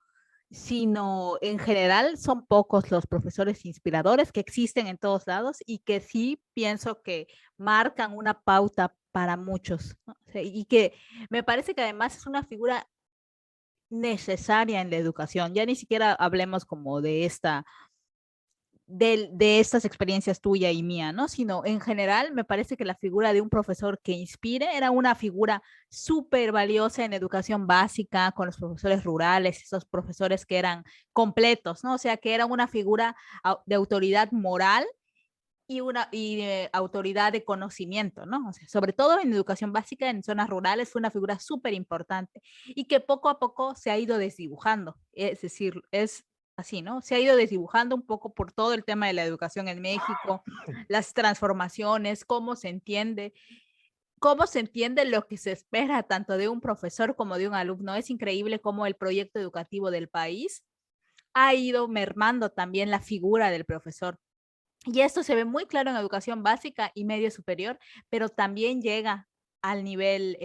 sino en general son pocos los profesores inspiradores que existen en todos lados y que sí pienso que marcan una pauta para muchos, ¿no? O sea, y que me parece que además es una figura necesaria en la educación. Ya ni siquiera hablemos como de estas experiencias tuya y mía, ¿no? Sino en general me parece que la figura de un profesor que inspire era una figura súper valiosa en educación básica, con los profesores rurales, esos profesores que eran completos, ¿no? O sea, que era una figura de autoridad moral y autoridad de conocimiento, ¿no? O sea, sobre todo en educación básica en zonas rurales fue una figura súper importante y que poco a poco se ha ido desdibujando, es decir, es así, ¿no? Se ha ido desdibujando un poco por todo el tema de la educación en México, las transformaciones, cómo se entiende lo que se espera tanto de un profesor como de un alumno. Es increíble cómo el proyecto educativo del país ha ido mermando también la figura del profesor. Y esto se ve muy claro en educación básica y medio superior, pero también llega al nivel,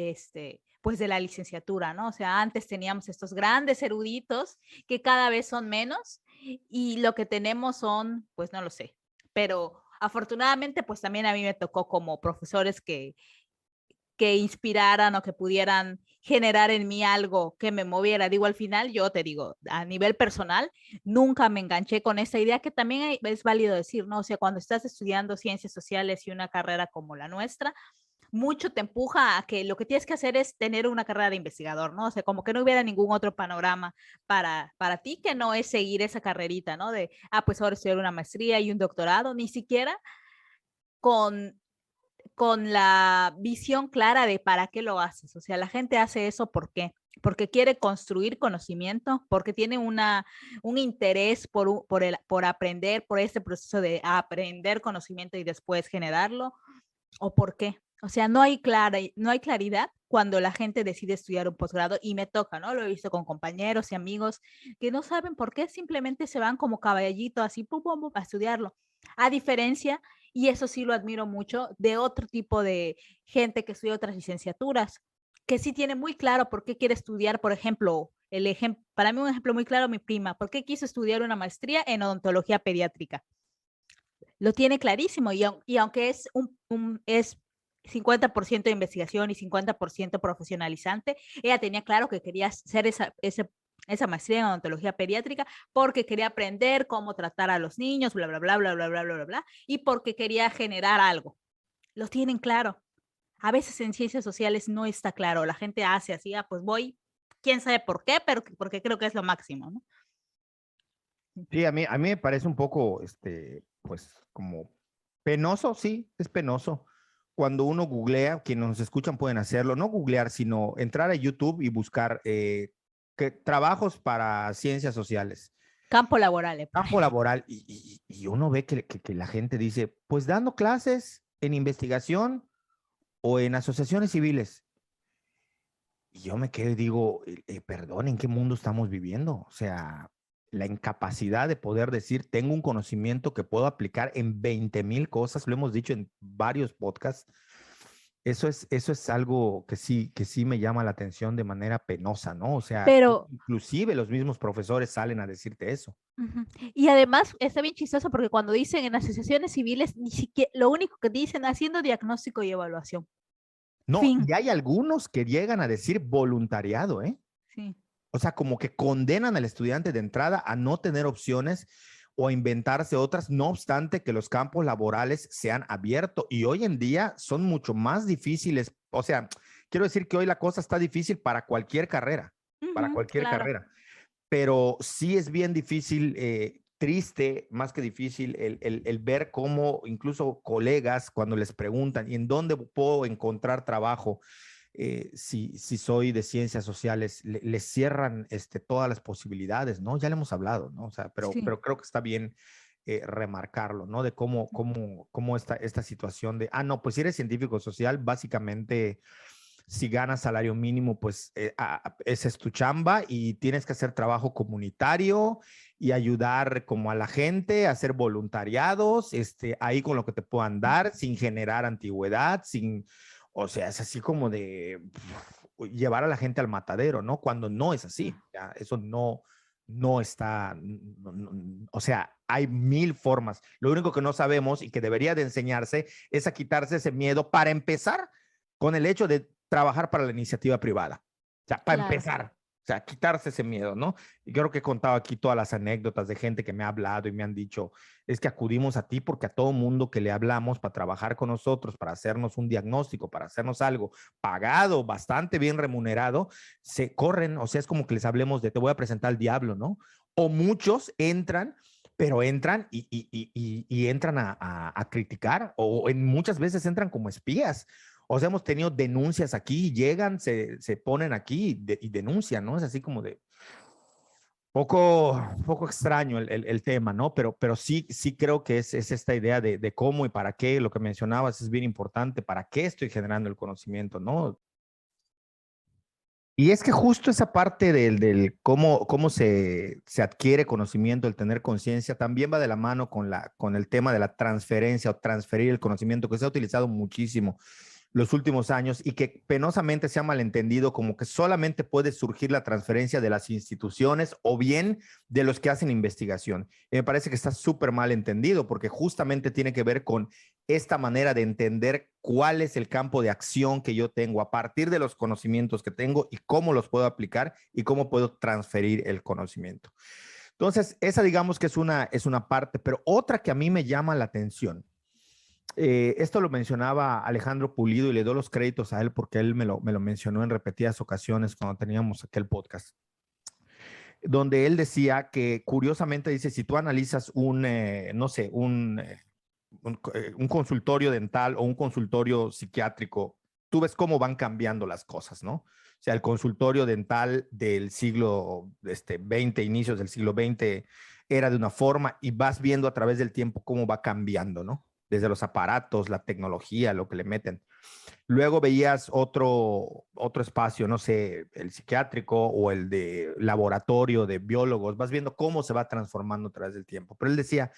pues de la licenciatura, ¿no? O sea, antes teníamos estos grandes eruditos que cada vez son menos y lo que tenemos son, pues no lo sé, pero afortunadamente pues también a mí me tocó como profesores que inspiraran o que pudieran generar en mí algo que me moviera. Digo, al final yo te digo, a nivel personal, nunca me enganché con esa idea que también es válido decir, ¿no? O sea, cuando estás estudiando ciencias sociales y una carrera como la nuestra, mucho te empuja a que lo que tienes que hacer es tener una carrera de investigador, ¿no? O sea, como que no hubiera ningún otro panorama para ti que no es seguir esa carrerita, ¿no? De, pues ahora estudiar una maestría y un doctorado, ni siquiera con la visión clara de para qué lo haces. O sea, la gente hace eso ¿por qué? Porque quiere construir conocimiento, porque tiene un interés por aprender, por este proceso de aprender conocimiento y después generarlo, o por qué. O sea, no hay claridad cuando la gente decide estudiar un posgrado y me toca, ¿no? Lo he visto con compañeros y amigos que no saben por qué, simplemente se van como caballito así, pum, pum, pum, a estudiarlo. A diferencia, y eso sí lo admiro mucho, de otro tipo de gente que estudia otras licenciaturas, que sí tiene muy claro por qué quiere estudiar, por ejemplo, para mí un ejemplo muy claro, mi prima, ¿por qué quiso estudiar una maestría en odontología pediátrica? Lo tiene clarísimo y aunque es 50% de investigación y 50% profesionalizante, ella tenía claro que quería hacer esa maestría en odontología pediátrica porque quería aprender cómo tratar a los niños, bla, bla, bla, bla, bla, bla, bla, bla, bla, y porque quería generar algo. Lo tienen claro. A veces en ciencias sociales no está claro. La gente hace así, pues voy, quién sabe por qué, pero porque creo que es lo máximo, ¿no? Sí, a mí me parece un poco, pues como penoso, sí, es penoso. Cuando uno googlea, quienes nos escuchan pueden hacerlo, no googlear, sino entrar a YouTube y buscar trabajos para ciencias sociales, Campo laboral, campo laboral, y uno ve que la gente dice, pues dando clases en investigación o en asociaciones civiles. Y yo me quedo y digo, perdón, ¿en qué mundo estamos viviendo? O sea, la incapacidad de poder decir, tengo un conocimiento que puedo aplicar en 20,000 cosas, lo hemos dicho en varios podcasts. Eso es algo que sí me llama la atención de manera penosa, ¿no? O sea, pero inclusive los mismos profesores salen a decirte eso. ujú. Y además está bien chistoso porque cuando dicen en asociaciones civiles, ni siquiera lo único que dicen haciendo diagnóstico y evaluación. No, Fin. y hay algunos que llegan a decir voluntariado, ¿eh? Sí. O sea, como que condenan al estudiante de entrada a no tener opciones o a inventarse otras, no obstante que los campos laborales se han abierto y hoy en día son mucho más difíciles. O sea, quiero decir que hoy la cosa está difícil para Ujú, cualquier claro. carrera, pero sí es bien difícil, triste, más que difícil, el ver cómo incluso colegas, cuando les preguntan, ¿y en dónde puedo encontrar trabajo? Si soy de ciencias sociales, les cierran todas las posibilidades, ¿no? Ya le hemos hablado, ¿no? O sea, Sí. pero creo que está bien remarcarlo, ¿no? De cómo esta situación de, no, pues si eres científico social, básicamente si ganas salario mínimo, pues esa es tu chamba y tienes que hacer trabajo comunitario y ayudar como a la gente, hacer voluntariados, ahí con lo que te puedan dar, sin generar antigüedad, o sea, es así como de llevar a la gente al matadero, ¿no? Cuando no es así, ya, eso no está, o sea, hay mil formas. Lo único que no sabemos y que debería de enseñarse es a quitarse ese miedo para empezar con el hecho de trabajar para la iniciativa privada. O sea, para Claro. empezar, o sea, quitarse ese miedo, ¿no? Y creo que he contado aquí todas las anécdotas de gente que me ha hablado y me han dicho, es que acudimos a ti porque a todo mundo que le hablamos para trabajar con nosotros, para hacernos un diagnóstico, para hacernos algo pagado, bastante bien remunerado, se corren, o sea, es como que les hablemos de te voy a presentar al diablo, ¿no? O muchos entran pero entran y entran a criticar o muchas veces entran como espías. O sea, hemos tenido denuncias aquí, llegan, se ponen aquí y denuncian, ¿no? Es así como de poco extraño el tema, ¿no? Pero sí creo que es esta idea de cómo y para qué, lo que mencionabas es bien importante, para qué estoy generando el conocimiento, ¿no? Y es que justo esa parte del cómo se adquiere conocimiento, el tener conciencia, también va de la mano con el tema de la transferencia o transferir el conocimiento, que se ha utilizado muchísimo. los últimos años y que penosamente se ha malentendido como que solamente puede surgir la transferencia de las instituciones o bien de los que hacen investigación. Y me parece que está súper mal entendido porque justamente tiene que ver con esta manera de entender cuál es el campo de acción que yo tengo a partir de los conocimientos que tengo y cómo los puedo aplicar y cómo puedo transferir el conocimiento. Entonces, esa digamos que es una parte, pero otra que a mí me llama la atención. Esto lo mencionaba Alejandro Pulido y le doy los créditos a él porque él me lo mencionó en repetidas ocasiones cuando teníamos aquel podcast, donde él decía que curiosamente dice, si tú analizas no sé, un consultorio dental o un consultorio psiquiátrico, tú ves cómo van cambiando las cosas, ¿no? O sea, el consultorio dental del siglo XX, inicios del siglo XX, era de una forma y vas viendo a través del tiempo cómo va cambiando, ¿no? Desde los aparatos, la tecnología, lo que le meten. Luego veías otro espacio, no sé, el psiquiátrico o el de laboratorio de biólogos, vas viendo cómo se va transformando a través del tiempo. Pero él decía,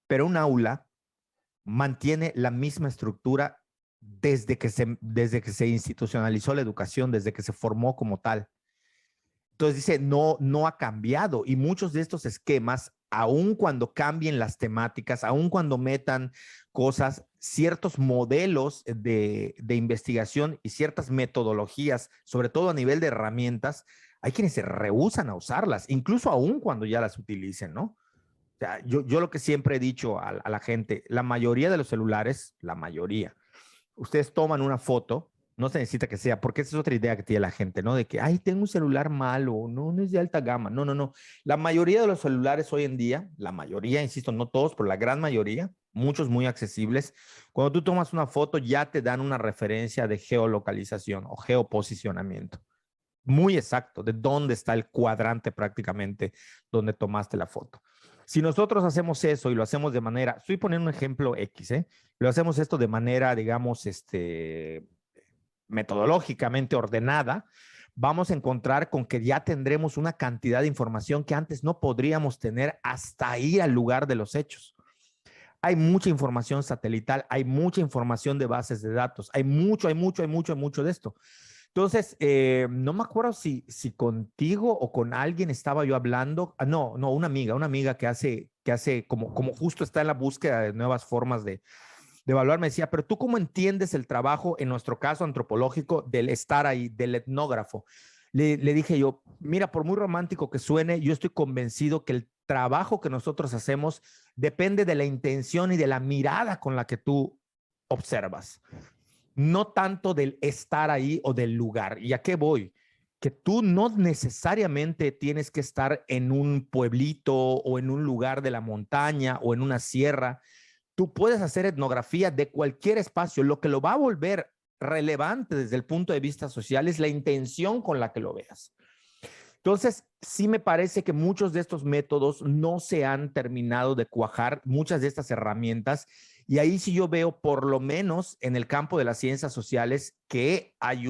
pero un aula mantiene la misma estructura desde que se institucionalizó la educación, desde que se formó como tal. Entonces dice, no ha cambiado y muchos de estos esquemas, aun cuando cambien las temáticas, aun cuando metan cosas, ciertos modelos de investigación y ciertas metodologías, sobre todo a nivel de herramientas, hay quienes se rehúsan a usarlas, incluso aun cuando ya las utilicen, ¿no? O sea, yo lo que siempre he dicho a la gente, la mayoría de los celulares, la mayoría, ustedes toman una foto, no se necesita que sea, porque esa es otra idea que tiene la gente, ¿no? De que, ay, tengo un celular malo, no, no es de alta gama. No, no, no. La mayoría de los celulares hoy en día, la mayoría, insisto, no todos, pero la gran mayoría, muchos muy accesibles, cuando tú tomas una foto ya te dan una referencia de geolocalización o geoposicionamiento. Muy exacto, de dónde está el cuadrante prácticamente donde tomaste la foto. Si nosotros hacemos eso y lo hacemos de manera, estoy poniendo un ejemplo X, ¿eh? Lo hacemos esto de manera, digamos, metodológicamente ordenada, vamos a encontrar con que ya tendremos una cantidad de información que antes no podríamos tener hasta ir al lugar de los hechos. Hay mucha información satelital, hay mucha información de bases de datos, hay mucho de esto. Entonces, no me acuerdo si contigo o con alguien estaba yo hablando. No, una amiga que hace como justo está en la búsqueda de nuevas formas de evaluar, me decía, pero tú cómo entiendes el trabajo, en nuestro caso antropológico, del estar ahí, del etnógrafo. Le dije yo, mira, por muy romántico que suene, yo estoy convencido que el trabajo que nosotros hacemos depende de la intención y de la mirada con la que tú observas, no tanto del estar ahí o del lugar. ¿Y a qué voy? Que tú no necesariamente tienes que estar en un pueblito o en un lugar de la montaña o en una sierra. Tú puedes hacer etnografía de cualquier espacio. Lo que lo va a volver relevante desde el punto de vista social es la intención con la que lo veas. Entonces, sí me parece que muchos de estos métodos no se han terminado de cuajar, muchas de estas herramientas, y ahí sí yo veo, por lo menos en el campo de las ciencias sociales, que hay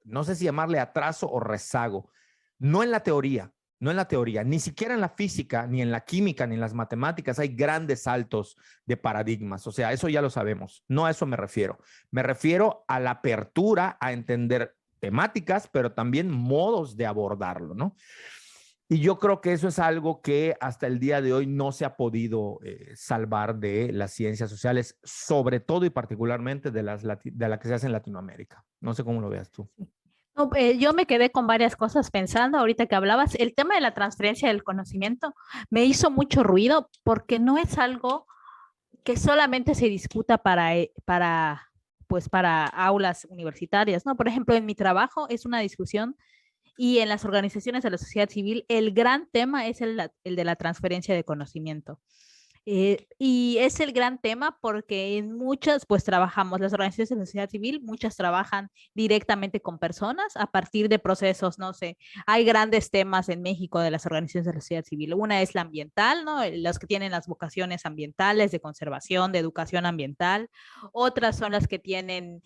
no sé si llamarle atraso o rezago, no en la teoría, no en la teoría, ni siquiera en la física, ni en la química, ni en las matemáticas, hay grandes saltos de paradigmas, o sea, eso ya lo sabemos, no a eso me refiero a la apertura a entender temáticas, pero también modos de abordarlo, ¿no? Y yo creo que eso es algo que hasta el día de hoy no se ha podido salvar de las ciencias sociales, sobre todo y particularmente de la que se hace en Latinoamérica. No sé cómo lo veas tú. No, yo me quedé con varias cosas pensando ahorita que hablabas. El tema de la transferencia del conocimiento me hizo mucho ruido porque no es algo que solamente se discuta pues para aulas universitarias, ¿no? Por ejemplo, en mi trabajo es una discusión y en las organizaciones de la sociedad civil el gran tema es el de la transferencia de conocimiento. Y es el gran tema porque en muchas, pues trabajamos, las organizaciones de la sociedad civil, muchas trabajan directamente con personas a partir de procesos, no sé, hay grandes temas en México de las organizaciones de la sociedad civil. Una es la ambiental, ¿no? Las que tienen las vocaciones ambientales, de conservación, de educación ambiental. Otras son las que tienen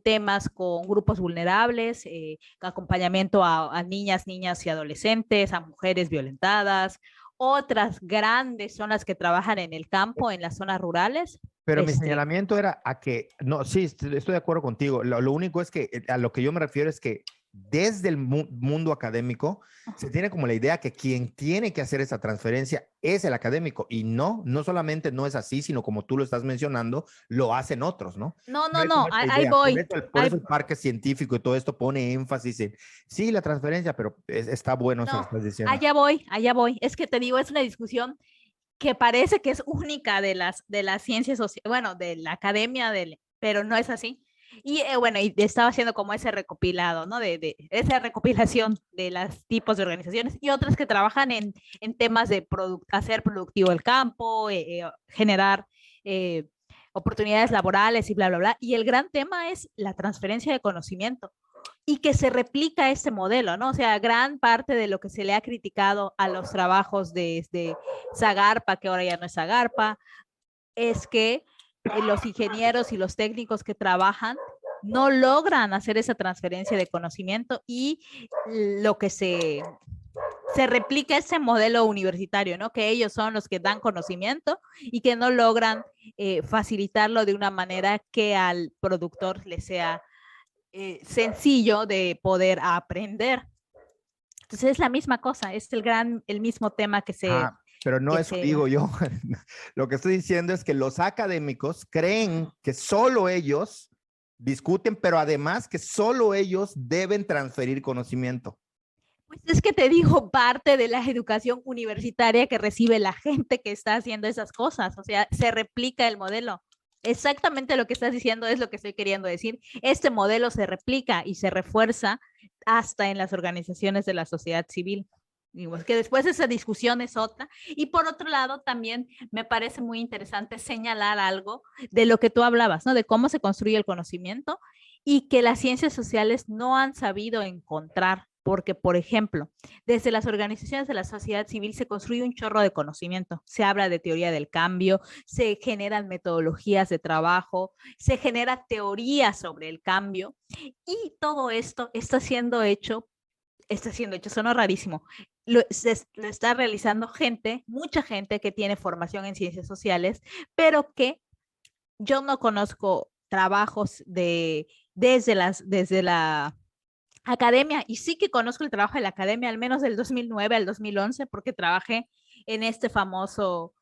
temas con grupos vulnerables, acompañamiento a niñas y adolescentes, a mujeres violentadas. Otras grandes son las que trabajan en el campo, en las zonas rurales, Pero mi señalamiento era a que, no, sí, estoy de acuerdo contigo. Lo único es que a lo que yo me refiero es que desde el mundo académico se tiene como la idea que quien tiene que hacer esa transferencia es el académico y no solamente no es así, sino como tú lo estás mencionando, lo hacen otros, ¿no? No, No no, hay como no, esta ahí idea. voy. Por eso el parque científico y todo esto pone énfasis en, sí, la transferencia, pero está bueno eso que No, estás diciendo. allá voy. Es que te digo, es una discusión que parece que es única de las ciencias sociales, bueno, de la academia, pero no es así. Y bueno, y estaba haciendo como ese recopilado, ¿no? De esa recopilación de los tipos de organizaciones y otras que trabajan en temas de hacer productivo el campo, generar oportunidades laborales y bla, bla, bla. Y el gran tema es la transferencia de conocimiento y que se replica este modelo, ¿no? O sea, gran parte de lo que se le ha criticado a los trabajos de Zagarpa, que ahora ya no es Zagarpa, es que los ingenieros y los técnicos que trabajan no logran hacer esa transferencia de conocimiento y lo que se replica ese modelo universitario, ¿no? Que ellos son los que dan conocimiento y que no logran facilitarlo de una manera que al productor le sea sencillo de poder aprender. Entonces es la misma cosa, es el mismo tema que se... Pero no eso digo yo. Lo que estoy diciendo es que los académicos creen que solo ellos discuten, pero además que solo ellos deben transferir conocimiento. Pues es que te digo, parte de la educación universitaria que recibe la gente que está haciendo esas cosas, o sea, se replica el modelo. Exactamente lo que estás diciendo es lo que estoy queriendo decir. Este modelo se replica y se refuerza hasta en las organizaciones de la sociedad civil. Digo, es que después esa discusión es otra. Y por otro lado, también me parece muy interesante señalar algo de lo que tú hablabas, ¿no? De cómo se construye el conocimiento y que las ciencias sociales no han sabido encontrar. Porque, por ejemplo, desde las organizaciones de la sociedad civil se construye un chorro de conocimiento. Se habla de teoría del cambio, se generan metodologías de trabajo, se genera teoría sobre el cambio y todo esto está siendo hecho, suena rarísimo, lo está realizando gente, mucha gente que tiene formación en ciencias sociales, pero que yo no conozco trabajos desde la academia, y sí que conozco el trabajo de la academia, al menos del 2009 al 2011, porque trabajé en este famoso,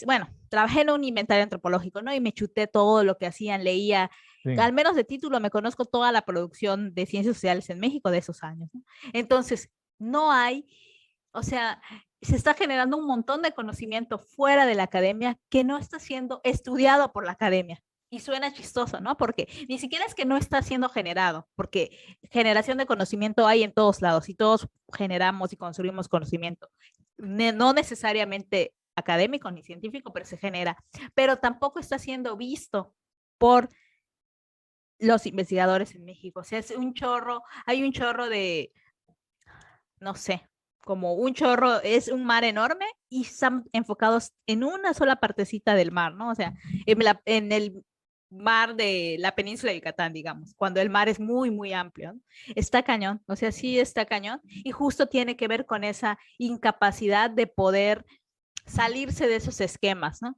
bueno, trabajé en un inventario antropológico, ¿no? Y me chuté todo lo que hacían, leía, Sí. al menos de título me conozco toda la producción de ciencias sociales en México de esos años, ¿no? Entonces, no hay, o sea, se está generando un montón de conocimiento fuera de la academia que no está siendo estudiado por la academia. Y suena chistoso, ¿no? Porque ni siquiera es que no está siendo generado, porque generación de conocimiento hay en todos lados y todos generamos y construimos conocimiento. No necesariamente académico ni científico, pero se genera. Pero tampoco está siendo visto por los investigadores en México. O sea, es un chorro, hay un chorro de, no sé, como un chorro, es un mar enorme y están enfocados en una sola partecita del mar, ¿no? O sea, en el mar de la península de Yucatán, digamos, cuando el mar es muy, muy amplio, ¿no? Está cañón, o sea, sí está cañón y justo tiene que ver con esa incapacidad de poder salirse de esos esquemas, ¿no?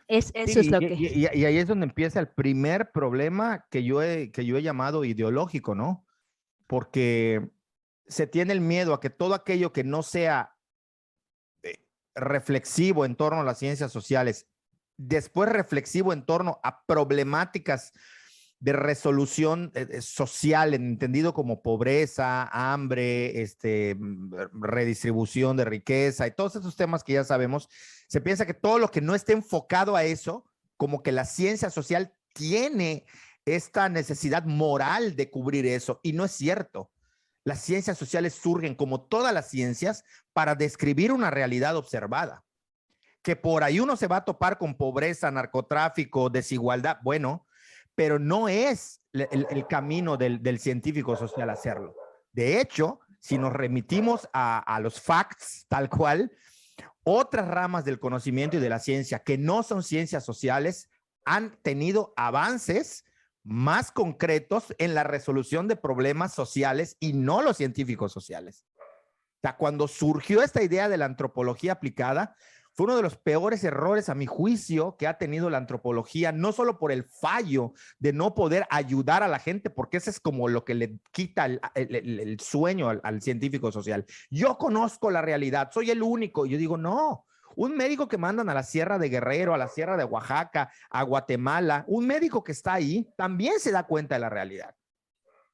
Eso es Sí, lo que... y ahí es donde empieza el primer problema que yo he llamado ideológico, ¿no? Porque se tiene el miedo a que todo aquello que no sea reflexivo en torno a las ciencias sociales, después reflexivo en torno a problemáticas de resolución social, entendido como pobreza, hambre, redistribución de riqueza y todos esos temas que ya sabemos, se piensa que todo lo que no esté enfocado a eso, como que la ciencia social tiene esta necesidad moral de cubrir eso, y no es cierto. Las ciencias sociales surgen, como todas las ciencias, para describir una realidad observada. Que por ahí uno se va a topar con pobreza, narcotráfico, desigualdad, bueno, pero no es el camino del científico social hacerlo. De hecho, si nos remitimos a los facts tal cual, otras ramas del conocimiento y de la ciencia que no son ciencias sociales han tenido avances más concretos en la resolución de problemas sociales y no los científicos sociales. O sea, cuando surgió esta idea de la antropología aplicada, fue uno de los peores errores, a mi juicio, que ha tenido la antropología, no solo por el fallo de no poder ayudar a la gente, porque ese es como lo que le quita el sueño al científico social. Yo conozco la realidad, soy el único. Y yo digo, no. Un médico que mandan a la Sierra de Guerrero, a la Sierra de Oaxaca, a Guatemala, un médico que está ahí también se da cuenta de la realidad.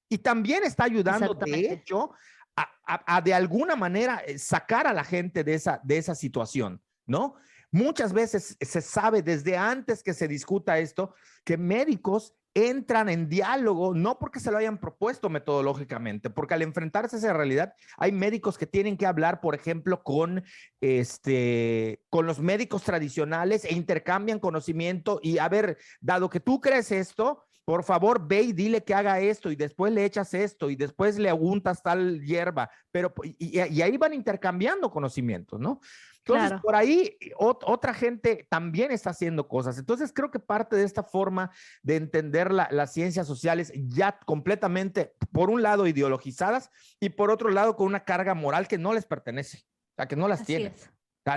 Y también está ayudando, de hecho, a de alguna manera sacar a la gente de esa situación, ¿no? Muchas veces se sabe desde antes que se discuta esto que médicos entran en diálogo, no porque se lo hayan propuesto metodológicamente, porque al enfrentarse a esa realidad, hay médicos que tienen que hablar, por ejemplo, con los médicos tradicionales e intercambian conocimiento y, a ver, dado que tú crees esto, por favor, ve y dile que haga esto y después le echas esto y después le untas tal hierba, pero y ahí van intercambiando conocimientos, ¿no? Entonces, claro, por ahí otra gente también está haciendo cosas. Entonces, creo que parte de esta forma de entender las ciencias sociales ya completamente, por un lado, ideologizadas y por otro lado, con una carga moral que no les pertenece, o sea, que no las tienen.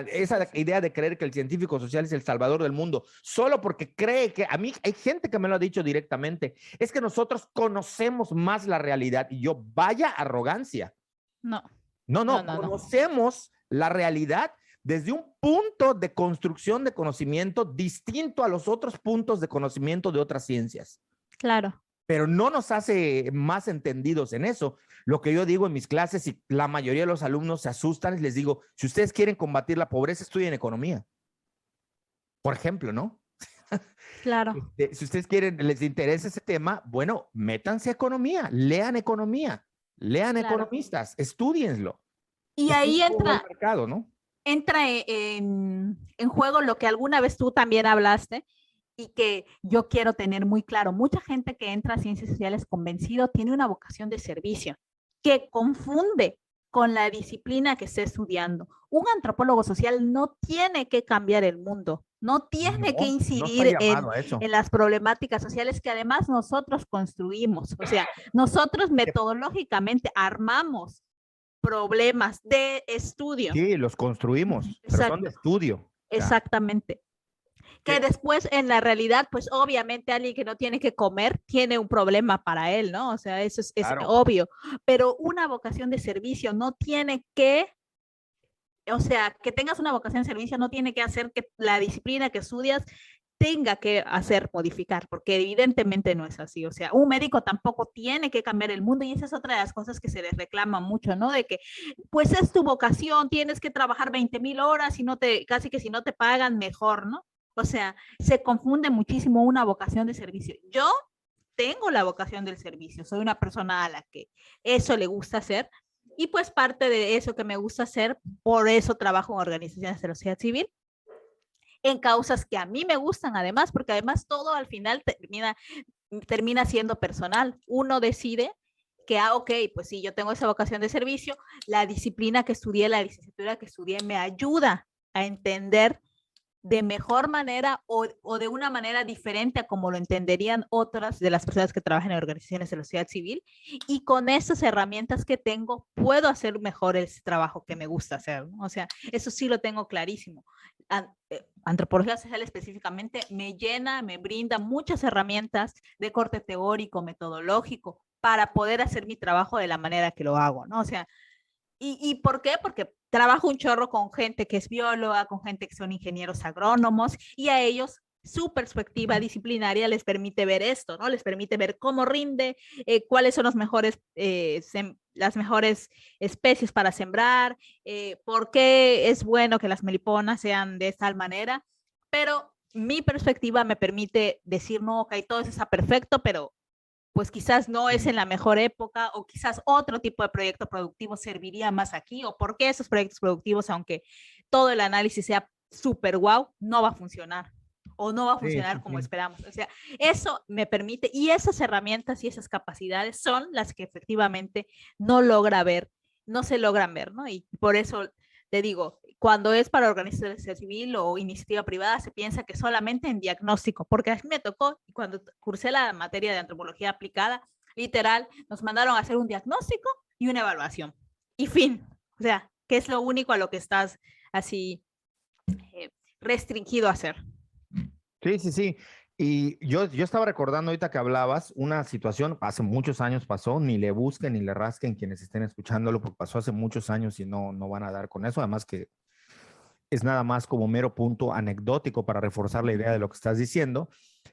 Esa idea de creer que el científico social es el salvador del mundo, solo porque cree que, a mí hay gente que me lo ha dicho directamente, es que nosotros conocemos más la realidad. Y yo, vaya arrogancia. No, conocemos la realidad desde un punto de construcción de conocimiento distinto a los otros puntos de conocimiento de otras ciencias. Claro. Pero no nos hace más entendidos en eso. Lo que yo digo en mis clases, y la mayoría de los alumnos se asustan, les digo, si ustedes quieren combatir la pobreza, estudien economía. Por ejemplo, ¿no? Claro. Si ustedes quieren, les interesa ese tema, bueno, métanse a economía, lean economistas, estúdienlo. Y ahí entra, el mercado, ¿no? Entra en juego lo que alguna vez tú también hablaste y que yo quiero tener muy claro. Mucha gente que entra a ciencias sociales convencido tiene una vocación de servicio que confunde con la disciplina que esté estudiando. Un antropólogo social no tiene que cambiar el mundo, no tiene que incidir en las problemáticas sociales que además nosotros construimos. O sea, nosotros metodológicamente armamos problemas de estudio. Sí, los construimos, pero son de estudio. Exactamente. Que después en la realidad, pues obviamente alguien que no tiene que comer tiene un problema para él, ¿no? O sea, eso es claro, obvio. Pero una vocación de servicio no tiene que, o sea, que tengas una vocación de servicio no tiene que hacer que la disciplina que estudias tenga que hacer modificar, porque evidentemente no es así. O sea, un médico tampoco tiene que cambiar el mundo y esa es otra de las cosas que se les reclama mucho, ¿no? De que, pues es tu vocación, tienes que trabajar 20,000 horas y no te, casi que si no te pagan, mejor, ¿no? O sea, se confunde muchísimo una vocación de servicio. Yo tengo la vocación del servicio, soy una persona a la que eso le gusta hacer y pues parte de eso que me gusta hacer, por eso trabajo en organizaciones de la sociedad civil, en causas que a mí me gustan además, porque además todo al final termina siendo personal. Uno decide que, ok, pues sí, yo tengo esa vocación de servicio, la disciplina que estudié, la licenciatura que estudié me ayuda a entender de mejor manera o de una manera diferente a como lo entenderían otras de las personas que trabajan en organizaciones de la sociedad civil. Y con esas herramientas que tengo, puedo hacer mejor ese trabajo que me gusta hacer, ¿no? O sea, eso sí lo tengo clarísimo. Antropología social específicamente me llena, me brinda muchas herramientas de corte teórico, metodológico, para poder hacer mi trabajo de la manera que lo hago, ¿no? O sea, ¿y por qué? Porque trabajo un chorro con gente que es bióloga, con gente que son ingenieros agrónomos y a ellos su perspectiva disciplinaria les permite ver esto, ¿no? Les permite ver cómo rinde, cuáles son los mejores, las mejores especies para sembrar, por qué es bueno que las meliponas sean de tal manera, pero mi perspectiva me permite decir, no, ok, todo eso está perfecto, pero pues quizás no es en la mejor época o quizás otro tipo de proyecto productivo serviría más aquí o por qué esos proyectos productivos, aunque todo el análisis sea súper guau, no va a funcionar o no va a funcionar como esperamos. O sea, eso me permite y esas herramientas y esas capacidades son las que efectivamente no se logran ver, ¿no? Y por eso te digo, cuando es para organización civil o iniciativa privada, se piensa que solamente en diagnóstico, porque a mí me tocó, cuando cursé la materia de antropología aplicada, literal, nos mandaron a hacer un diagnóstico y una evaluación. Y fin, o sea, que es lo único a lo que estás así restringido a hacer. Sí, sí, sí. Y yo estaba recordando ahorita que hablabas una situación, hace muchos años pasó, ni le busquen ni le rasquen quienes estén escuchándolo, porque pasó hace muchos años y no van a dar con eso. Además que es nada más como mero punto anecdótico para reforzar la idea de lo que estás diciendo,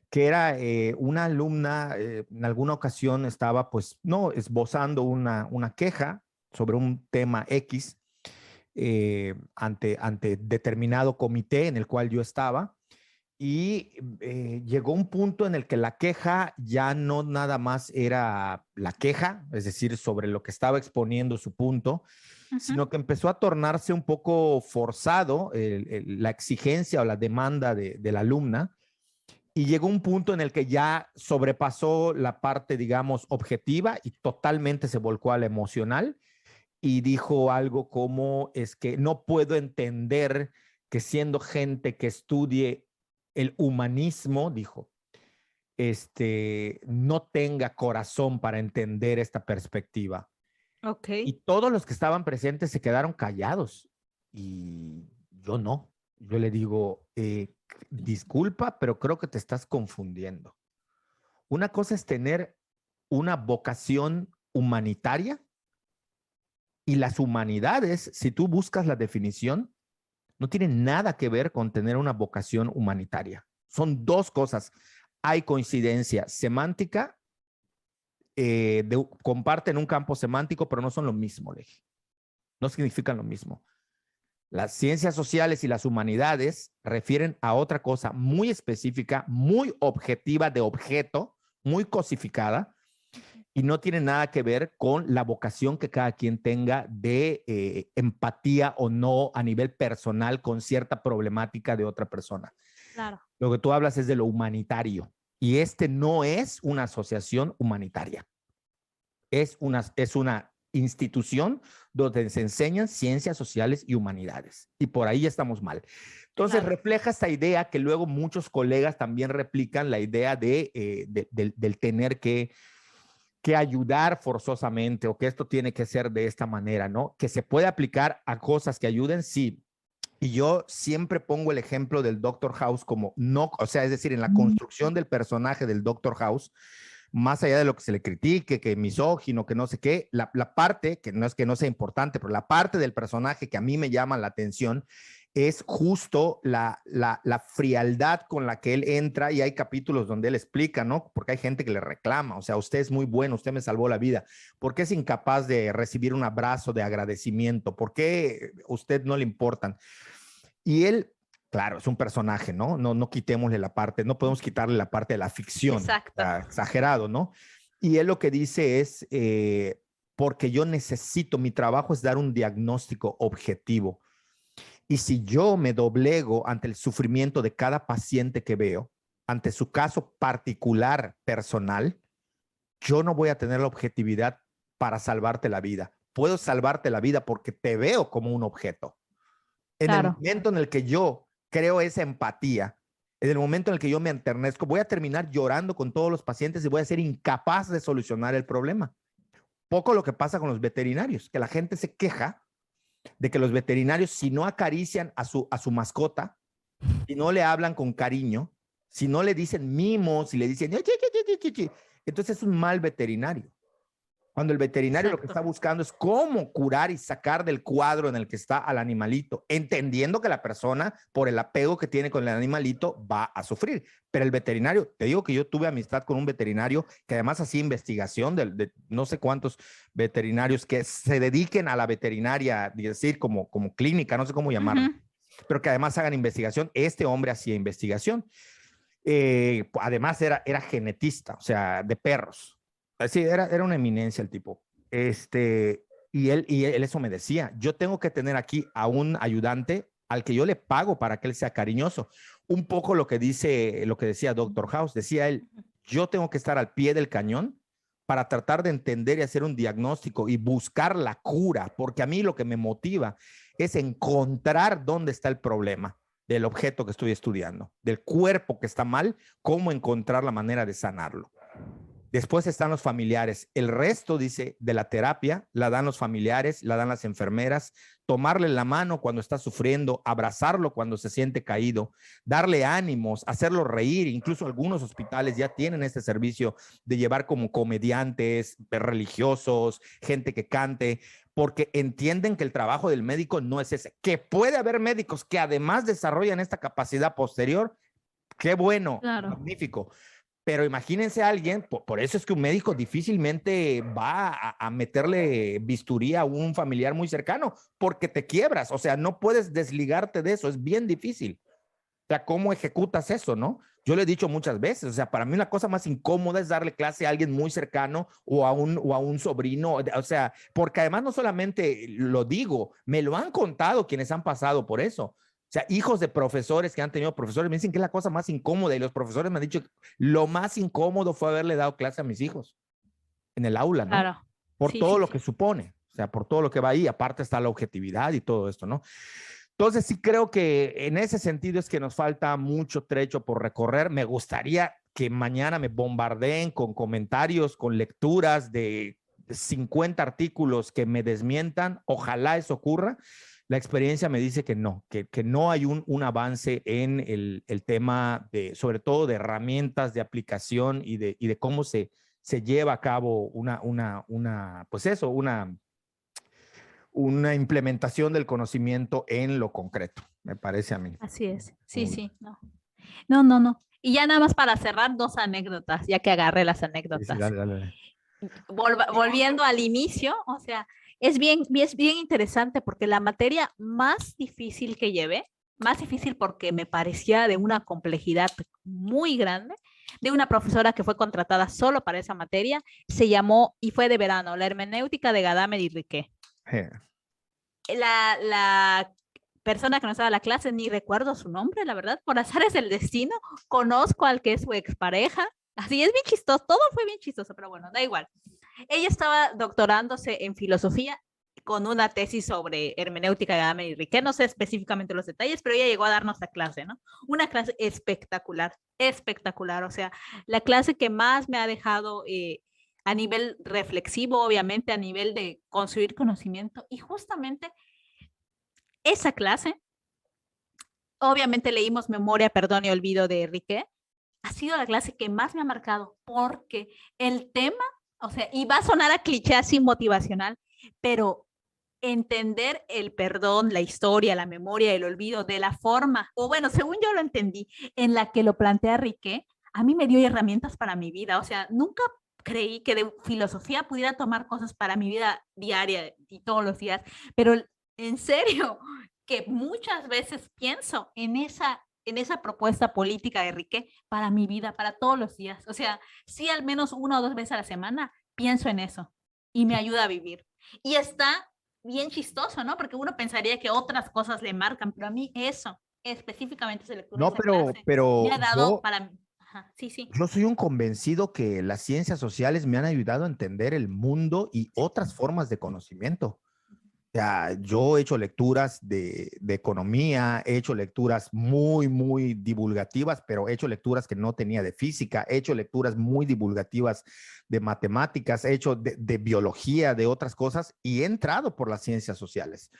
que era una alumna, en alguna ocasión estaba pues, no, esbozando una queja sobre un tema X ante determinado comité en el cual yo estaba. Y llegó un punto en el que la queja ya no nada más era la queja, es decir, sobre lo que estaba exponiendo su punto, sino que empezó a tornarse un poco forzado la exigencia o la demanda de la alumna, y llegó un punto en el que ya sobrepasó la parte, digamos, objetiva y totalmente se volcó a la emocional y dijo algo como, es que no puedo entender que siendo gente que estudie el humanismo, dijo, no tenga corazón para entender esta perspectiva. Ok. Y todos los que estaban presentes se quedaron callados y yo no. Yo le digo, disculpa, pero creo que te estás confundiendo. Una cosa es tener una vocación humanitaria y las humanidades, si tú buscas la definición, no tienen nada que ver con tener una vocación humanitaria. Son dos cosas. Hay coincidencia semántica, comparten un campo semántico, pero no son lo mismo, le dije. No significan lo mismo. Las ciencias sociales y las humanidades refieren a otra cosa muy específica, muy objetiva de objeto, muy cosificada, y no tiene nada que ver con la vocación que cada quien tenga de empatía o no a nivel personal con cierta problemática de otra persona. Claro. Lo que tú hablas es de lo humanitario, y no es una asociación humanitaria. Es una institución donde se enseñan ciencias sociales y humanidades. Y por ahí ya estamos mal. Entonces, claro, refleja esta idea que luego muchos colegas también replican, la idea del tener que ayudar forzosamente o que esto tiene que ser de esta manera, ¿no? Que se puede aplicar a cosas que ayuden, sí. Y yo siempre pongo el ejemplo del Doctor House como no, o sea, es decir, en la construcción del personaje del Doctor House, más allá de lo que se le critique, que misógino, que no sé qué, la parte, que no sea importante, pero la parte del personaje que a mí me llama la atención es justo la frialdad con la que él entra, y hay capítulos donde él explica, ¿no? Porque hay gente que le reclama, o sea, usted es muy bueno, usted me salvó la vida, ¿por qué es incapaz de recibir un abrazo de agradecimiento? ¿Por qué a usted no le importan? Y él, claro, es un personaje, ¿no? No quitémosle la parte, no podemos quitarle la parte de la ficción. Exacto. Exagerado, ¿no? Y él lo que dice es, porque yo necesito, mi trabajo es dar un diagnóstico objetivo. Y si yo me doblego ante el sufrimiento de cada paciente que veo, ante su caso particular, personal, yo no voy a tener la objetividad para salvarte la vida. Puedo salvarte la vida porque te veo como un objeto. En el momento en el que yo creo esa empatía, en el momento en el que yo me enternezco, voy a terminar llorando con todos los pacientes y voy a ser incapaz de solucionar el problema. Poco lo que pasa con los veterinarios, que la gente se queja de que los veterinarios, si no acarician a su mascota, si no le hablan con cariño, si no le dicen mimos, si le dicen, entonces es un mal veterinario. Cuando el veterinario Exacto. Lo que está buscando es cómo curar y sacar del cuadro en el que está al animalito, entendiendo que la persona, por el apego que tiene con el animalito, va a sufrir. Pero el veterinario, te digo que yo tuve amistad con un veterinario que además hacía investigación de no sé cuántos veterinarios que se dediquen a la veterinaria, es decir, como clínica, no sé cómo llamarlo, pero que además hagan investigación. Este hombre hacía investigación. Además era genetista, o sea, de perros. Sí, era una eminencia el tipo. Y él eso me decía, yo tengo que tener aquí a un ayudante al que yo le pago para que él sea cariñoso. Un poco lo que decía Doctor House, decía él, yo tengo que estar al pie del cañón para tratar de entender y hacer un diagnóstico y buscar la cura, porque a mí lo que me motiva es encontrar dónde está el problema del objeto que estoy estudiando, del cuerpo que está mal, cómo encontrar la manera de sanarlo. Después están los familiares. El resto, dice, de la terapia la dan los familiares, la dan las enfermeras. Tomarle la mano cuando está sufriendo, abrazarlo cuando se siente caído, darle ánimos, hacerlo reír. Incluso algunos hospitales ya tienen este servicio de llevar como comediantes, religiosos, gente que cante, porque entienden que el trabajo del médico no es ese. Que puede haber médicos que además desarrollan esta capacidad posterior. Qué bueno, Claro. magnífico. Pero imagínense a alguien, por eso es que un médico difícilmente va a meterle bisturí a un familiar muy cercano, porque te quiebras, o sea, no puedes desligarte de eso, es bien difícil. O sea, ¿cómo ejecutas eso, no? Yo le he dicho muchas veces, o sea, para mí la cosa más incómoda es darle clase a alguien muy cercano o a un sobrino, o sea, porque además no solamente lo digo, me lo han contado quienes han pasado por eso. O sea, hijos de profesores que han tenido profesores me dicen que es la cosa más incómoda y los profesores me han dicho que lo más incómodo fue haberle dado clase a mis hijos en el aula, ¿no? Claro. Por Sí, todo sí, lo sí. que supone, o sea, por todo lo que va ahí, aparte está la objetividad y todo esto, ¿no? Entonces sí creo que en ese sentido es que nos falta mucho trecho por recorrer. Me gustaría que mañana me bombardeen con comentarios, con lecturas de 50 artículos que me desmientan. Ojalá eso ocurra. La experiencia me dice que no, que no hay un avance en el tema de, sobre todo de herramientas de aplicación y de cómo se lleva a cabo pues eso, una implementación del conocimiento en lo concreto, me parece a mí. Así es. Sí, sí. No. No, no, no. Y ya nada más para cerrar, 2 anécdotas, ya que agarré las Sí, anécdotas. dale, dale. Volviendo al inicio, o sea, es bien interesante porque la materia más difícil que llevé, más difícil porque me parecía de una complejidad muy grande, de una profesora que fue contratada solo para esa materia, se llamó, y fue de verano, la hermenéutica de Gadamer y Riquet. La persona que nos daba la clase, ni recuerdo su nombre, la verdad, por azares del destino, conozco al que es su expareja, así es bien chistoso, todo fue bien chistoso, pero bueno, da igual. Ella estaba doctorándose en filosofía con una tesis sobre hermenéutica de Gadamer y Riquet, no sé específicamente los detalles, pero ella llegó a darnos la clase, ¿no? Una clase espectacular, espectacular, o sea, la clase que más me ha dejado a nivel reflexivo, obviamente, a nivel de construir conocimiento, y justamente esa clase, obviamente leímos Memoria, Perdón y Olvido de Riquet, ha sido la clase que más me ha marcado porque el tema, o sea, y va a sonar a cliché así motivacional, pero entender el perdón, la historia, la memoria, el olvido de la forma, o bueno, según yo lo entendí, en la que lo plantea Riquet, a mí me dio herramientas para mi vida, o sea, nunca creí que de filosofía pudiera tomar cosas para mi vida diaria y todos los días, pero en serio, que muchas veces pienso en esa propuesta política de Riquet para mi vida, para todos los días. O sea, sí, al menos 1 o 2 veces a la semana pienso en eso y me ayuda a vivir. Y está bien chistoso, ¿no? Porque uno pensaría que otras cosas le marcan, pero a mí eso, específicamente esa lectura, No, esa clase, me pero ha dado para... Ajá, sí, sí. yo soy un convencido que las ciencias sociales me han ayudado a entender el mundo y otras formas de conocimiento. O sea, yo he hecho lecturas de economía, he hecho lecturas muy, muy divulgativas, pero he hecho lecturas que no tenía de física, he hecho lecturas muy divulgativas de matemáticas, he hecho de biología, de otras cosas, y he entrado por las ciencias sociales.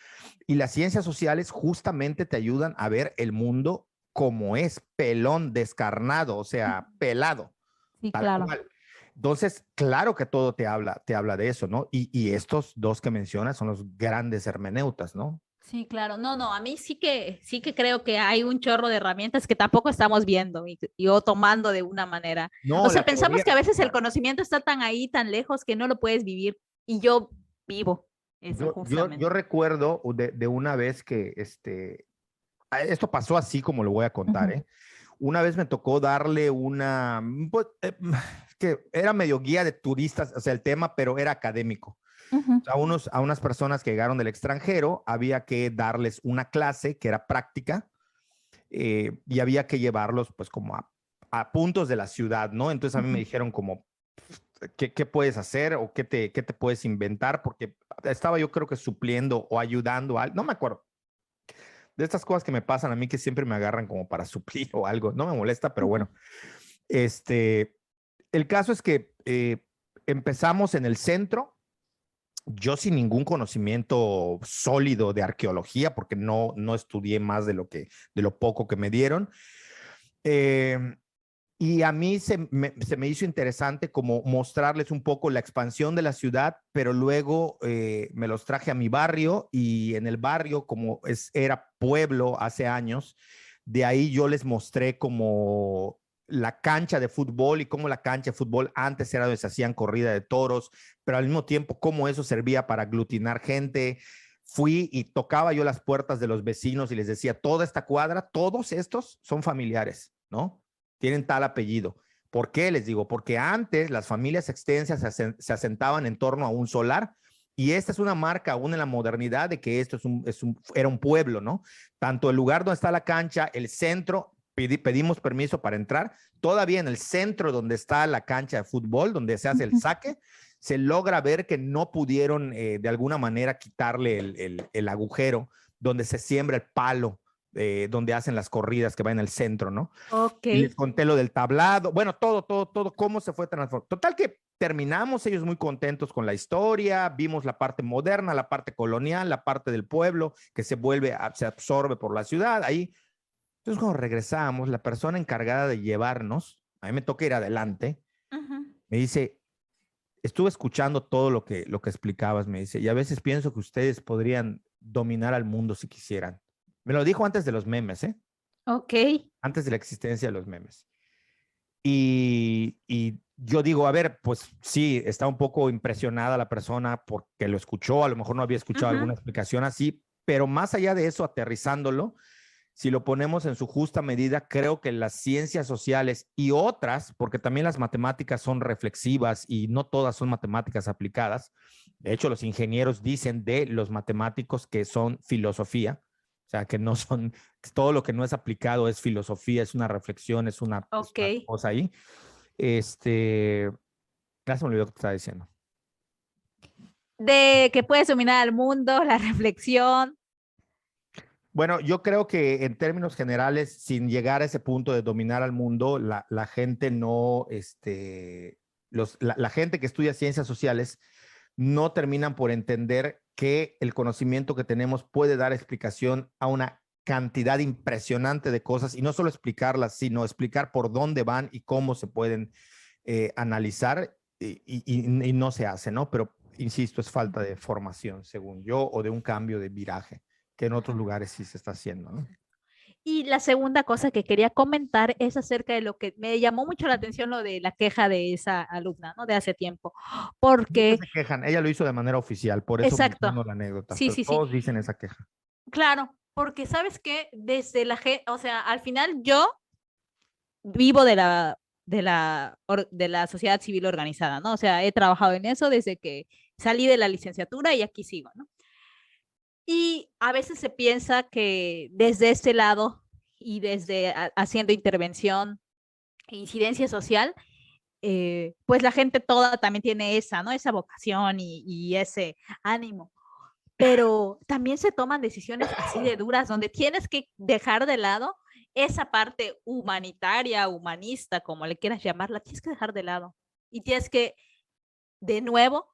Y las ciencias sociales justamente te ayudan a ver el mundo como es, pelón, descarnado, o sea, pelado, Sí, tal claro. cual. Entonces, claro que todo te habla de eso, ¿no? Y estos dos que mencionas son los grandes hermeneutas, ¿no? Sí, claro. No, no, a mí sí que creo que hay un chorro de herramientas que tampoco estamos viendo o tomando de una manera. O No, sea, la pensamos teoría, que a veces el claro. conocimiento está tan ahí, tan lejos, que no lo puedes vivir. Y yo vivo eso Yo justamente. recuerdo de una vez que esto pasó así como lo voy a contar, Ujú, ¿eh? Una vez me tocó darle pues, que era medio guía de turistas, o sea, el tema, pero era académico. ujú. A unas personas que llegaron del extranjero, había que darles una clase que era práctica y había que llevarlos pues como a puntos de la ciudad, ¿no? Entonces a mí me Ujú. dijeron como, ¿qué puedes hacer o qué te puedes inventar? Porque estaba yo creo que supliendo o ayudando a, no me acuerdo. De estas cosas que me pasan a mí que siempre me agarran como para suplir o algo, no me molesta, pero bueno, este, el caso es que empezamos en el centro, yo sin ningún conocimiento sólido de arqueología, porque no estudié más de lo poco que me dieron. Y a mí se me hizo interesante como mostrarles un poco la expansión de la ciudad, pero luego me los traje a mi barrio, y en el barrio, como era pueblo hace años, de ahí yo les mostré como la cancha de fútbol, y cómo la cancha de fútbol antes era donde se hacían corrida de toros, pero al mismo tiempo cómo eso servía para aglutinar gente. Fui y tocaba yo las puertas de los vecinos y les decía, toda esta cuadra, todos estos son familiares, ¿no? Tienen tal apellido. ¿Por qué? Les digo, porque antes las familias extensas se asentaban en torno a un solar, y esta es una marca aún en la modernidad de que esto era un pueblo, ¿no? Tanto el lugar donde está la cancha, el centro, pedimos permiso para entrar, todavía en el centro donde está la cancha de fútbol, donde se hace el saque, se logra ver que no pudieron de alguna manera quitarle el agujero donde se siembra el palo, donde hacen las corridas que va en el centro, ¿no? Ok. Y les conté lo del tablado, bueno, todo, cómo se fue transformando. Total que terminamos ellos muy contentos con la historia, vimos la parte moderna, la parte colonial, la parte del pueblo que se absorbe por la ciudad, ahí. Entonces cuando regresamos, la persona encargada de llevarnos, a mí me toca ir adelante, me dice, estuve escuchando todo lo que explicabas, me dice, y a veces pienso que ustedes podrían dominar al mundo si quisieran. Me lo dijo antes de los memes, ¿eh? Ok. Antes de la existencia de los memes. Y yo digo, a ver, pues sí, está un poco impresionada la persona porque lo escuchó, a lo mejor no había escuchado alguna explicación así, pero más allá de eso, aterrizándolo, si lo ponemos en su justa medida, creo que las ciencias sociales y otras, porque también las matemáticas son reflexivas y no todas son matemáticas aplicadas. De hecho, los ingenieros dicen de los matemáticos que son filosofía, o sea, que no son, todo lo que no es aplicado es filosofía, es una reflexión, es una cosa ahí. Ya se me olvidó lo que te estaba diciendo. De que puedes dominar al mundo, la reflexión. Bueno, yo creo que en términos generales, sin llegar a ese punto de dominar al mundo, la gente no, la gente que estudia ciencias sociales no terminan por entender que el conocimiento que tenemos puede dar explicación a una cantidad impresionante de cosas, y no solo explicarlas, sino explicar por dónde van y cómo se pueden analizar, y no se hace, ¿no? Pero, insisto, es falta de formación, según yo, o de un cambio de viraje, que en otros lugares sí se está haciendo, ¿no? Y la segunda cosa que quería comentar es acerca de lo que me llamó mucho la atención, lo de la queja de esa alumna, ¿no? De hace tiempo, porque... Se quejan, ella lo hizo de manera oficial, por eso menciono la anécdota, sí, pero sí, todos sí. dicen esa queja. Claro, porque sabes que desde o sea, al final yo vivo de la sociedad civil organizada, ¿no? O sea, he trabajado en eso desde que salí de la licenciatura y aquí sigo, ¿no? Y a veces se piensa que desde este lado y desde haciendo intervención e incidencia social, pues la gente toda también tiene esa, ¿no? Esa vocación y ese ánimo. Pero también se toman decisiones así de duras, donde tienes que dejar de lado esa parte humanitaria, humanista, como le quieras llamar, la tienes que dejar de lado. Y tienes que, de nuevo,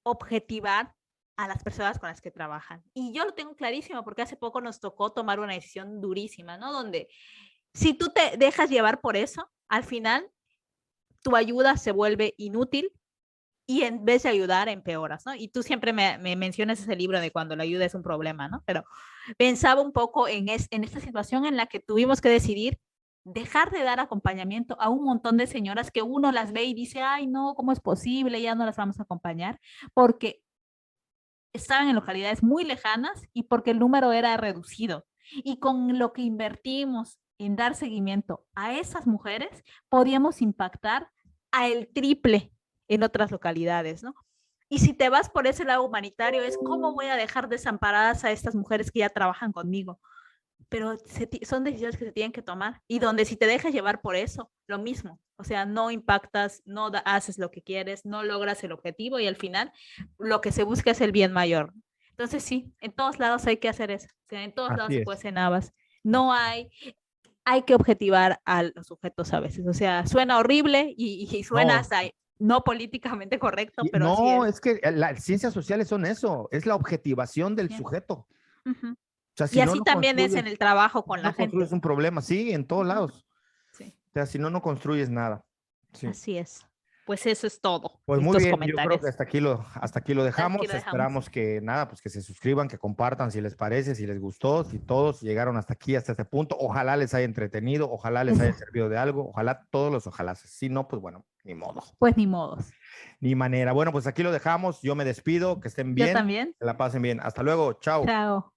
objetivar a las personas con las que trabajan. Y yo lo tengo clarísimo porque hace poco nos tocó tomar una decisión durísima, ¿no? Donde si tú te dejas llevar por eso, al final tu ayuda se vuelve inútil y en vez de ayudar empeoras, ¿no? Y tú siempre me mencionas ese libro de cuando la ayuda es un problema, ¿no? Pero pensaba un poco en esta situación en la que tuvimos que decidir dejar de dar acompañamiento a un montón de señoras que uno las ve y dice, ay, no, ¿cómo es posible? Ya no las vamos a acompañar, porque estaban en localidades muy lejanas y porque el número era reducido. Y con lo que invertimos en dar seguimiento a esas mujeres, podíamos impactar a el triple en otras localidades, ¿no? Y si te vas por ese lado humanitario, es cómo voy a dejar desamparadas a estas mujeres que ya trabajan conmigo. Pero son decisiones que se tienen que tomar. Y donde si te dejas llevar por eso, lo mismo. O sea, no impactas, no haces lo que quieres, no logras el objetivo y al final lo que se busca es el bien mayor. Entonces sí, en todos lados hay que hacer eso. O sea, en todos lados se cuecen habas. No hay hay que objetivar a los sujetos a veces. O sea, suena horrible y suena hasta no políticamente correcto, pero no, sí es que las ciencias sociales son eso, es la objetivación del sujeto. Uh-huh. O sea, si y así también es en el trabajo con la gente. No construyes un problema, sí, en todos lados. Sí. O sea, si no, no construyes nada. Sí. Así es. Pues eso es todo. Pues muy bien, yo creo que hasta aquí lo dejamos. Esperamos que nada, pues que se suscriban, que compartan si les parece, si les gustó, si todos llegaron hasta aquí, hasta este punto. Ojalá les haya entretenido, ojalá les haya servido de algo, ojalá todos los ojalá. Si no, pues bueno, ni modo. Pues ni modos. Ni manera. Bueno, pues aquí lo dejamos. Yo me despido, que estén bien. Yo también. Que la pasen bien. Hasta luego. Chao. Chao.